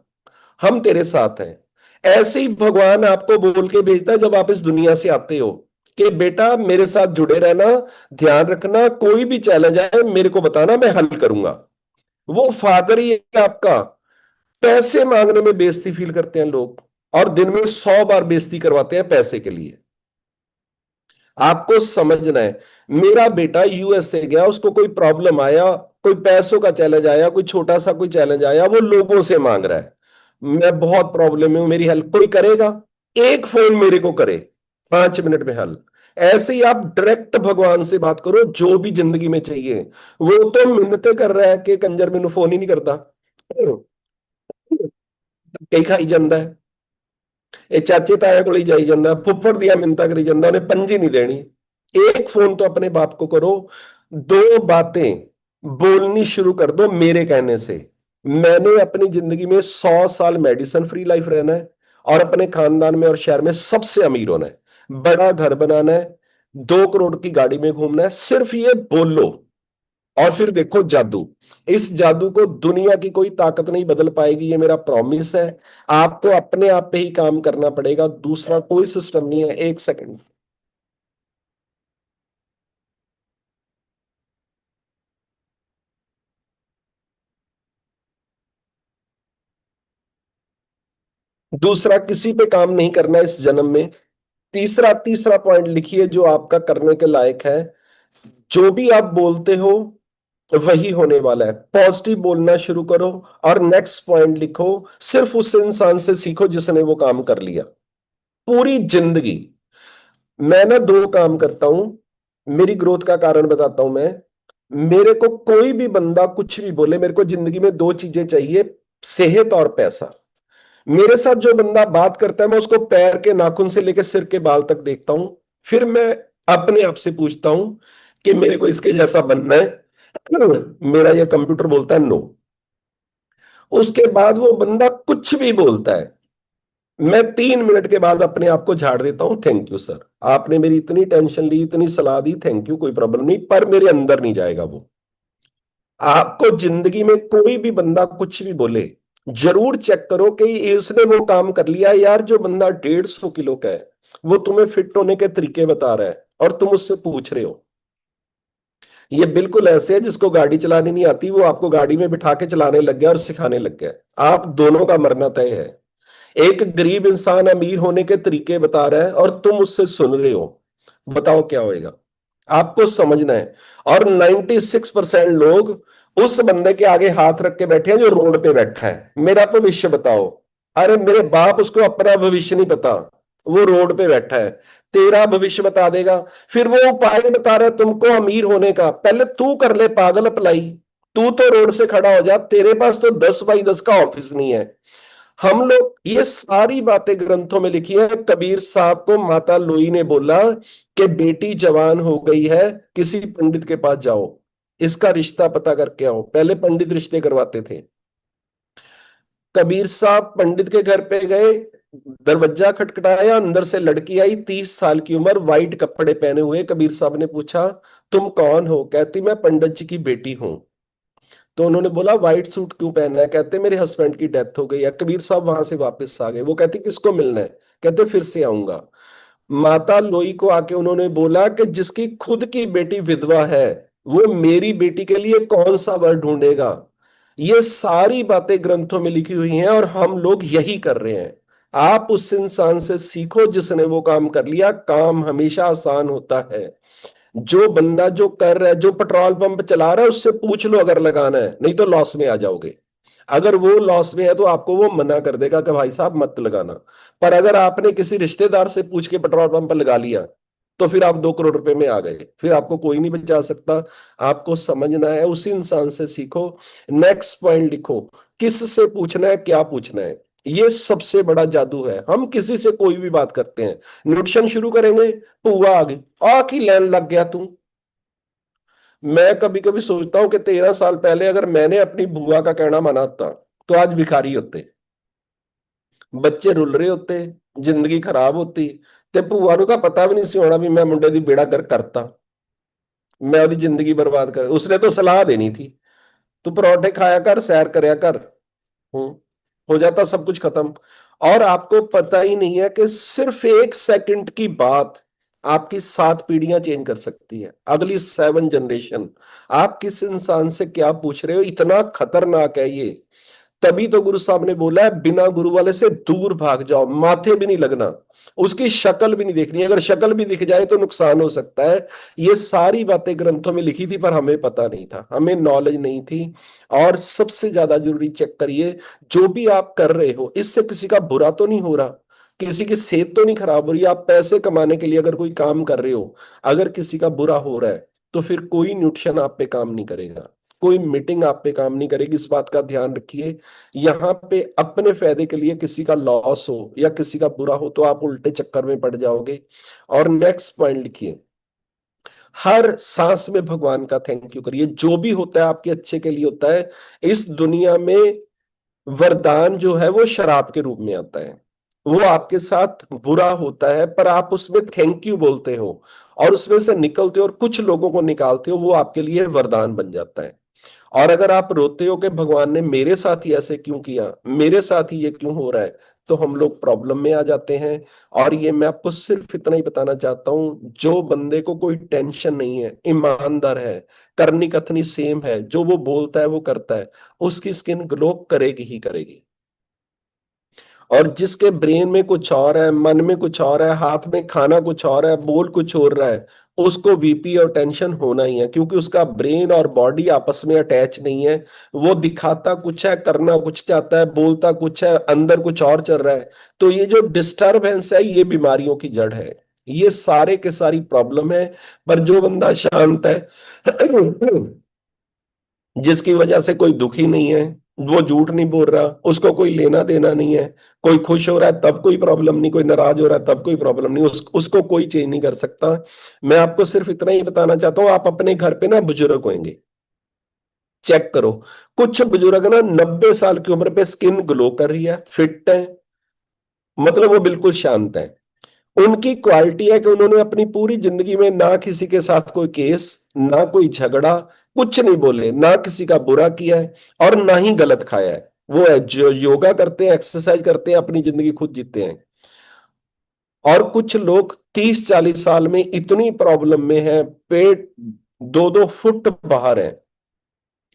हम तेरे साथ हैं। ऐसे ही भगवान आपको बोल के भेजता है जब आप इस दुनिया से आते हो कि बेटा मेरे साथ जुड़े रहना, ध्यान रखना, कोई भी चैलेंज आए मेरे को बताना, मैं हल करूंगा। वो फादर ही है आपका। पैसे मांगने में बेइज्जती फील करते हैं लोग, और दिन में 100 बार बेइज्जती करवाते हैं पैसे के लिए। आपको समझना है, मेरा बेटा यूएस से गया, उसको कोई प्रॉब्लम आया, कोई पैसों का चैलेंज आया, कोई छोटा सा कोई चैलेंज आया, वो लोगों से मांग रहा है, मैं बहुत प्रॉब्लम में हूं, मेरी हेल्प कोई करेगा, एक फोन मेरे को करे, 5 मिनट में हल। ऐसे ही आप डायरेक्ट भगवान से बात करो, जो भी जिंदगी में चाहिए। वो तो मिन्नतें कर रहा है कि कंजर मैनू फोन ही नहीं करता, कई खाई ਜਾਂਦਾ है, ਇਹ ਚਾਚੇ ਤਾਇਆ ਕੋਲ ਹੀ ਜਾਈ ਜਾਂਦਾ, ਫੁੱਫੜ ਦੀਆਂ ਮਿੰਤਾ ਕਰੀ ਜਾਂਦਾ, ਉਹਨੇ ਪੰਜੀ नहीं देनी। एक फोन तो अपने बाप को करो, 2 बातें बोलनी शुरू कर दो मेरे कहने से। मैंने अपनी जिंदगी में 100 साल मेडिसिन फ्री लाइफ रहना है और अपने खानदान में और शहर में सबसे अमीर होना है, बड़ा घर बनाना है, 2 करोड़ की गाड़ी में घूमना है। सिर्फ ये बोल लो और फिर देखो जादू। इस जादू को दुनिया की कोई ताकत नहीं बदल पाएगी, ये मेरा प्रॉमिस है। आपको अपने आप पे ही काम करना पड़ेगा, दूसरा कोई सिस्टम नहीं है। 1 सेकंड, दूसरा किसी पे काम नहीं करना इस जन्म में। तीसरा पॉइंट लिखिए जो आपका करने के लायक है। जो भी आप बोलते हो वही होने वाला है। पॉजिटिव बोलना शुरू करो और नेक्स्ट पॉइंट लिखो, सिर्फ उस इंसान से सीखो जिसने वो काम कर लिया। पूरी जिंदगी मैं ना 2 काम करता हूं, मेरी ग्रोथ का कारण बताता हूं मैं। मेरे को कोई भी बंदा कुछ भी बोले, मेरे को जिंदगी में 2 चीजें चाहिए, सेहत और पैसा। मेरे साथ जो बंदा बात करता है मैं उसको पैर के नाखून से लेकर सिर के बाल तक देखता हूं, फिर मैं अपने आप से पूछता हूं कि मेरे को इसके जैसा बनना है। मेरा ये कंप्यूटर बोलता है नो। उसके बाद वो बंदा कुछ भी बोलता है, मैं 3 मिनट के बाद अपने आप को झाड़ देता हूं, थैंक यू सर, आपने मेरी इतनी टेंशन ली, इतनी सलाह दी, थैंक यू, कोई प्रॉब्लम नहीं। पर मेरे अंदर नहीं जाएगा वो। आपको जिंदगी में कोई भी बंदा कुछ भी बोले, जरूर चेक करो कि उसने वो काम कर लिया। यार जो बंदा 150 किलो का है वो तुम्हें फिट होने के तरीके बता रहा है और तुम उससे पूछ रहे हो। ये बिल्कुल ऐसे है जिसको गाड़ी चलानी नहीं आती, वो आपको गाड़ी में बिठा के चलाने लग गया और सिखाने लग गया। आप दोनों का मरना तय है। एक गरीब इंसान अमीर होने के तरीके बता रहा है और तुम उससे सुन रहे हो, बताओ क्या होएगा। आपको समझना है। और 96% लोग उस बंदे के आगे हाथ रख के बैठे हैं जो रोड पे बैठा है, मेरा भविष्य बताओ। अरे मेरे बाप उसको अपना भविष्य नहीं पता, वो रोड पे बैठा है, तेरा भविष्य बता देगा। फिर वो उपाय बता रहा है तुमको अमीर होने का, पहले तू कर ले पागल अप्लाई। तू तो रोड से खड़ा हो जा, तेरे पास तो 10 बाई 10 का ऑफिस नहीं है। हम लोग ये सारी बातें ग्रंथों में लिखी है। कबीर साहब को माता लोई ने बोला कि बेटी जवान हो गई है, किसी पंडित के पास जाओ, इसका रिश्ता पता करके आओ। पहले पंडित रिश्ते करवाते थे। कबीर साहब पंडित के घर पे गए, दरवाजा खटखटाया, अंदर से लड़की आई, 30 साल की उम्र, व्हाइट कपड़े पहने हुए। कबीर साहब ने पूछा तुम कौन हो? कहती मैं पंडित जी की बेटी हूं। तो उन्होंने बोला व्हाइट सूट क्यों पहना है? कहते मेरे हस्बैंड की डेथ हो गई है। कबीर साहब वहां से वापस आ गए। वो कहती किसको मिलना है? कहते फिर से आऊंगा। माता लोई को आके उन्होंने बोला कि जिसकी खुद की बेटी विधवा है वो मेरी बेटी के लिए कौन सा वर ढूंढेगा। ये सारी बातें ग्रंथों में लिखी हुई हैं और हम लोग यही कर रहे हैं। आप उस इंसान से सीखो जिसने वो काम कर लिया। काम हमेशा आसान होता है। जो बंदा जो कर रहा है, जो पेट्रोल पंप चला रहा है, उससे पूछ लो अगर लगाना है, नहीं तो लॉस में आ जाओगे। अगर वो लॉस में है तो आपको वो मना कर देगा कि भाई साहब मत लगाना। पर अगर आपने किसी रिश्तेदार से पूछ के पेट्रोल पंप पर लगा लिया तो फिर आप 2 करोड़ रुपए में आ गए, फिर आपको कोई नहीं बचा सकता। आपको समझना है, उसी इंसान से सीखो। नेक्स्ट पॉइंट लिखो, किससे पूछना है, क्या पूछना है। ये सबसे बड़ा जादू है। हम किसी से कोई भी बात करते हैं, न्यूट्रिशन शुरू करेंगे, पुआ आ गई, आ की लैन लग गया तू। मैं कभी कभी सोचता हूं कि 13 साल पहले अगर मैंने अपनी बुआ का कहना माना था तो आज भिखारी होते, बच्चे रुल रहे होते, जिंदगी खराब होती। ते भूआ ਨੂੰ ਤਾਂ पता भी नहीं सी होना भी मैं मुंडे दी बेड़ा कर करता, मैं ਉਹਦੀ जिंदगी बर्बाद कर। उसने तो सलाह देनी थी, तू परोठे खाया कर, सैर करया कर, हो जाता सब कुछ खत्म। और आपको पता ही नहीं है कि सिर्फ 1 सेकंड की बात आपकी 7 पीढ़ियां चेंज कर सकती है, अगली 7 जनरेशन। आप किस इंसान से क्या पूछ रहे हो, इतना खतरनाक है ये। तभी तो गुरु साहब ने बोला है बिना गुरु वाले से दूर भाग जाओ, माथे भी नहीं लगना, उसकी शक्ल भी नहीं देखनी, अगर शक्ल भी दिख जाए तो नुकसान हो सकता है। ये सारी बातें ग्रंथों में लिखी थी पर हमें पता नहीं था, हमें नॉलेज नहीं थी। और सबसे ज्यादा जरूरी चेक करिए, जो भी आप कर रहे हो इससे किसी का बुरा तो नहीं हो रहा, किसी की सेहत तो नहीं खराब हो रही। आप पैसे कमाने के लिए अगर कोई काम कर रहे हो, अगर किसी का बुरा हो रहा है तो फिर कोई न्यूट्रिशन आप पे काम नहीं करेगा, कोई मीटिंग आप पे काम नहीं करेगी। इस बात का ध्यान रखिए। यहाँ पे अपने फायदे के लिए किसी का लॉस हो या किसी का बुरा हो तो आप उल्टे चक्कर में पड़ जाओगे। और नेक्स्ट पॉइंट लिखिए, हर सांस में भगवान का थैंक यू करिए। जो भी होता है आपके अच्छे के लिए होता है। इस दुनिया में वरदान जो है वो शराब के रूप में आता है, वो आपके साथ बुरा होता है पर आप उसमें थैंक यू बोलते हो और उसमें से निकलते हो और कुछ लोगों को निकालते हो, वो आपके लिए वरदान बन जाता है। और अगर आप रोते हो कि भगवान ने मेरे साथ ही ऐसे क्यों किया, मेरे साथ ही ये क्यों हो रहा है, तो हम लोग प्रॉब्लम में आ जाते हैं। और ये मैं आपको सिर्फ इतना ही बताना चाहता हूं, जो बंदे को कोई टेंशन नहीं है, ईमानदार है, करनी कथनी सेम है, जो वो बोलता है वो करता है, उसकी स्किन ग्लो करेगी ही करेगी। और जिसके ब्रेन में कुछ और है, मन में कुछ और है, हाथ में खाना कुछ और है, बोल कुछ और रहा है, उसको बीपी और टेंशन होना ही है, क्योंकि उसका ब्रेन और बॉडी आपस में अटैच नहीं है। वो दिखाता कुछ है, करना कुछ चाहता है, बोलता कुछ है, अंदर कुछ और चल रहा है। तो ये जो डिस्टरबेंस है ये बीमारियों की जड़ है, ये सारे के सारी प्रॉब्लम है। पर जो बंदा शांत है जिसकी वजह से कोई दुखी नहीं है, वो झूठ नहीं बोल रहा, उसको कोई लेना देना नहीं है, कोई खुश हो रहा है तब कोई प्रॉब्लम नहीं, कोई नाराज हो रहा है तब कोई प्रॉब्लम नहीं, उसको कोई चेंज नहीं कर सकता। मैं आपको सिर्फ इतना ही बताना चाहता हूं, आप अपने घर पे ना बुजुर्ग होंगे, चेक करो, कुछ बुजुर्ग ना 90 साल की उम्र पे स्किन ग्लो कर रही है, फिट है, मतलब वो बिल्कुल शांत है। उनकी क्वालिटी है कि उन्होंने अपनी पूरी जिंदगी में ना किसी के साथ कोई केस, ना कोई झगड़ा, कुछ नहीं बोले, ना किसी का बुरा किया है और ना ही गलत खाया है। वो है जो योगा करते हैं, एक्सरसाइज करते हैं, अपनी जिंदगी खुद जीते हैं। और कुछ लोग 30-40 साल में इतनी प्रॉब्लम में है, पेट 2-2 फुट बाहर है,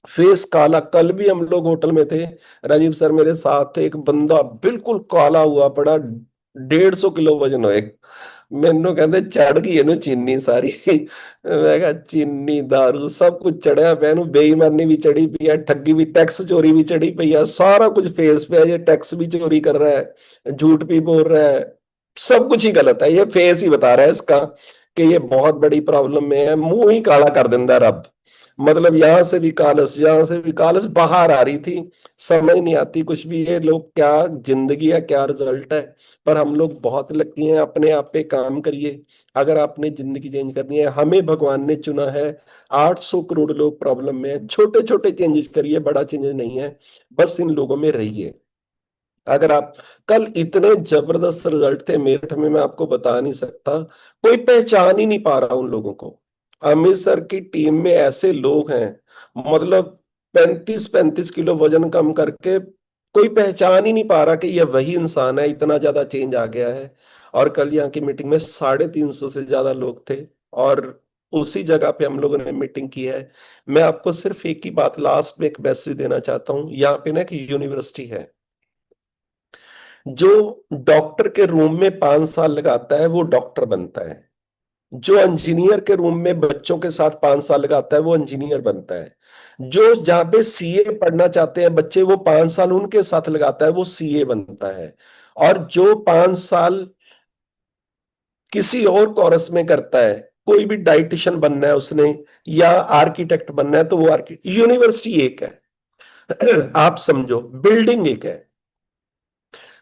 फेस काला। कल भी हम लोग होटल में थे, राजीव सर मेरे साथ थे, एक बंदा बिल्कुल काला हुआ पड़ा, 150 किलो वजन होए। मैनू कहते चढ़ गई इनू चीनी सारी मैं कहा चीनी दारू सब कुछ चढ़िया पिया, इनू बेईमानी भी चढ़ी पई है, ठगी भी, टैक्स चोरी भी चढ़ी पई है, सारा कुछ फेस पे है। ये टैक्स भी चोरी कर रहा है, झूठ भी बोल रहा है, सब कुछ ही गलत है। ये फेस ही बता रहा है इसका कि ये बहुत बड़ी प्रॉब्लम में है। मुंह ही काला कर देता रब, मतलब यहां से भी कालस, यहां से भी कालस बाहर आ रही थी। समझ नहीं आती कुछ भी, ये लोग क्या जिंदगी है, क्या रिजल्ट है। पर हम लोग बहुत लकी हैं, अपने आप पे काम करिए। अगर आपने जिंदगी चेंज करनी है, हमें भगवान ने चुना है। 800 करोड़ लोग प्रॉब्लम में है, छोटे छोटे चेंजेस करिए, बड़ा चेंजेस नहीं है, बस इन लोगों में रहिए। अगर आप, कल इतने जबरदस्त रिजल्ट थे मेरठ में, मैं आपको बता नहीं सकता, कोई पहचान ही नहीं पा रहा उन लोगों को। अमित सर की टीम में ऐसे लोग हैं, मतलब 35-35 किलो वजन कम करके कोई पहचान ही नहीं पा रहा कि ये वही इंसान है, इतना ज्यादा चेंज आ गया है। और कल यहाँ की मीटिंग में 350 से ज्यादा लोग थे और उसी जगह पे हम लोगों ने मीटिंग की है। मैं आपको सिर्फ एक ही बात लास्ट में एक मैसेज देना चाहता हूँ। यहाँ पे ना एक यूनिवर्सिटी है, जो डॉक्टर के रूम में 5 साल लगाता है वो डॉक्टर बनता है, जो इंजीनियर के रूम में बच्चों के साथ 5 साल लगाता है वो इंजीनियर बनता है, जो जहां पे सीए पढ़ना चाहते हैं बच्चे, वो 5 साल उनके साथ लगाता है वो सीए बनता है। और जो 5 साल किसी और कोर्स में करता है, कोई भी डाइटिशियन बनना है उसने या आर्किटेक्ट बनना है, तो वो यूनिवर्सिटी एक है आप समझो, बिल्डिंग एक है।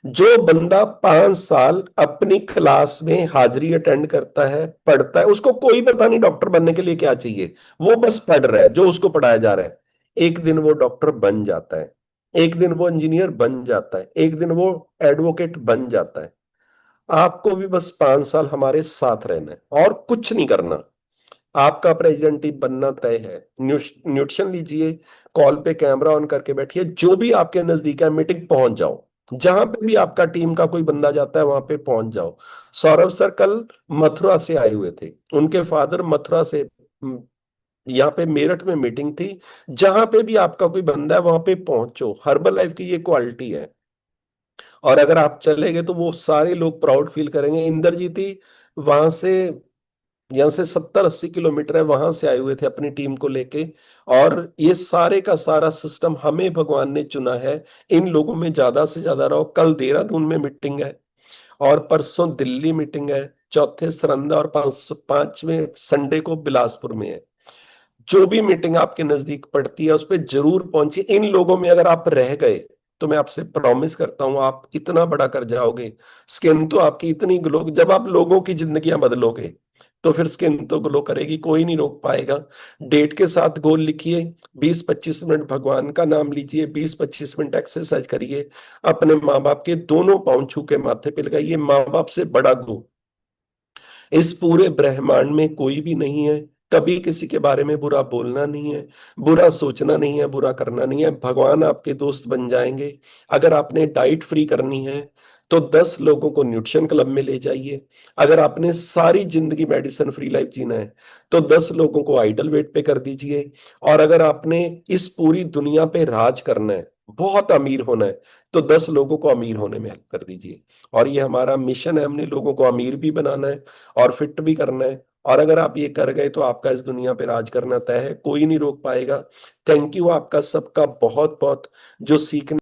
जो बंदा 5 साल अपनी क्लास में हाजिरी अटेंड करता है, पढ़ता है, उसको कोई पता नहीं डॉक्टर बनने के लिए क्या चाहिए, वो बस पढ़ रहा है जो उसको पढ़ाया जा रहा है। एक दिन वो डॉक्टर बन जाता है, एक दिन वो इंजीनियर बन जाता है, एक दिन वो एडवोकेट बन जाता है। आपको भी बस 5 साल हमारे साथ रहना है और कुछ नहीं करना। आपका प्रेसिडेंट ही बनना तय है। न्यूट्रिशन लीजिए, कॉल पे कैमरा ऑन करके बैठिए, जो भी आपके नजदीक है मीटिंग पहुंच जाओ, जहां पे भी आपका टीम का कोई बंदा जाता है वहां पे पहुंच जाओ। सौरभ सर कल मथुरा से आए हुए थे, उनके फादर मथुरा से यहाँ पे मेरठ में मीटिंग थी, जहां पे भी आपका कोई बंदा है वहां पे पहुंचो। हर्बल लाइफ की ये क्वालिटी है, और अगर आप चले गए तो वो सारे लोग प्राउड फील करेंगे। इंद्रजीत वहां से, यहाँ से 70-80 किलोमीटर है, वहां से आए हुए थे अपनी टीम को लेके, और ये सारे का सारा सिस्टम हमें भगवान ने चुना है। इन लोगों में ज्यादा से ज्यादा रहो। कल देहरादून में मीटिंग है, और परसों दिल्ली मीटिंग है, चौथे सरंदा, और पांचवें संडे को बिलासपुर में है। जो भी मीटिंग आपके नजदीक पड़ती है उस पर जरूर पहुंचिए। इन लोगों में अगर आप रह गए तो मैं आपसे प्रॉमिस करता हूं आप इतना बड़ा कर जाओगे। स्किन तो आपकी इतनी ग्लो, जब आप लोगों की जिंदगियां बदलोगे तो फिर स्किन तो ग्लो करेगी, कोई नहीं रोक पाएगा। डेट के साथ गोल लिखिए, 20-25 मिनट भगवान का नाम लीजिए, 20-25 मिनट एक्सरसाइज करिए, अपने माँ बाप के दोनों पांव छू के माथे पे लगाइए। माँ बाप से बड़ा गुरु इस पूरे ब्रह्मांड में कोई भी नहीं है। कभी किसी के बारे में बुरा बोलना नहीं है, बुरा सोचना नहीं है, बुरा करना नहीं है। भगवान आपके दोस्त बन जाएंगे। अगर आपने डाइट फ्री करनी है तो 10 लोगों को न्यूट्रिशन क्लब में ले जाइए। अगर आपने सारी जिंदगी मेडिसिन फ्री लाइफ जीना है तो 10 लोगों को आइडल वेट पे कर दीजिए। और अगर आपने इस पूरी दुनिया पे राज करना है, बहुत अमीर होना है, तो 10 लोगों को अमीर होने में हेल्प कर दीजिए। और ये हमारा मिशन है, हमने लोगों को अमीर भी बनाना है और फिट भी करना है। और अगर आप ये कर गए तो आपका इस दुनिया पे राज करना तय है, कोई नहीं रोक पाएगा। थैंक यू आपका सबका बहुत बहुत, जो सीखने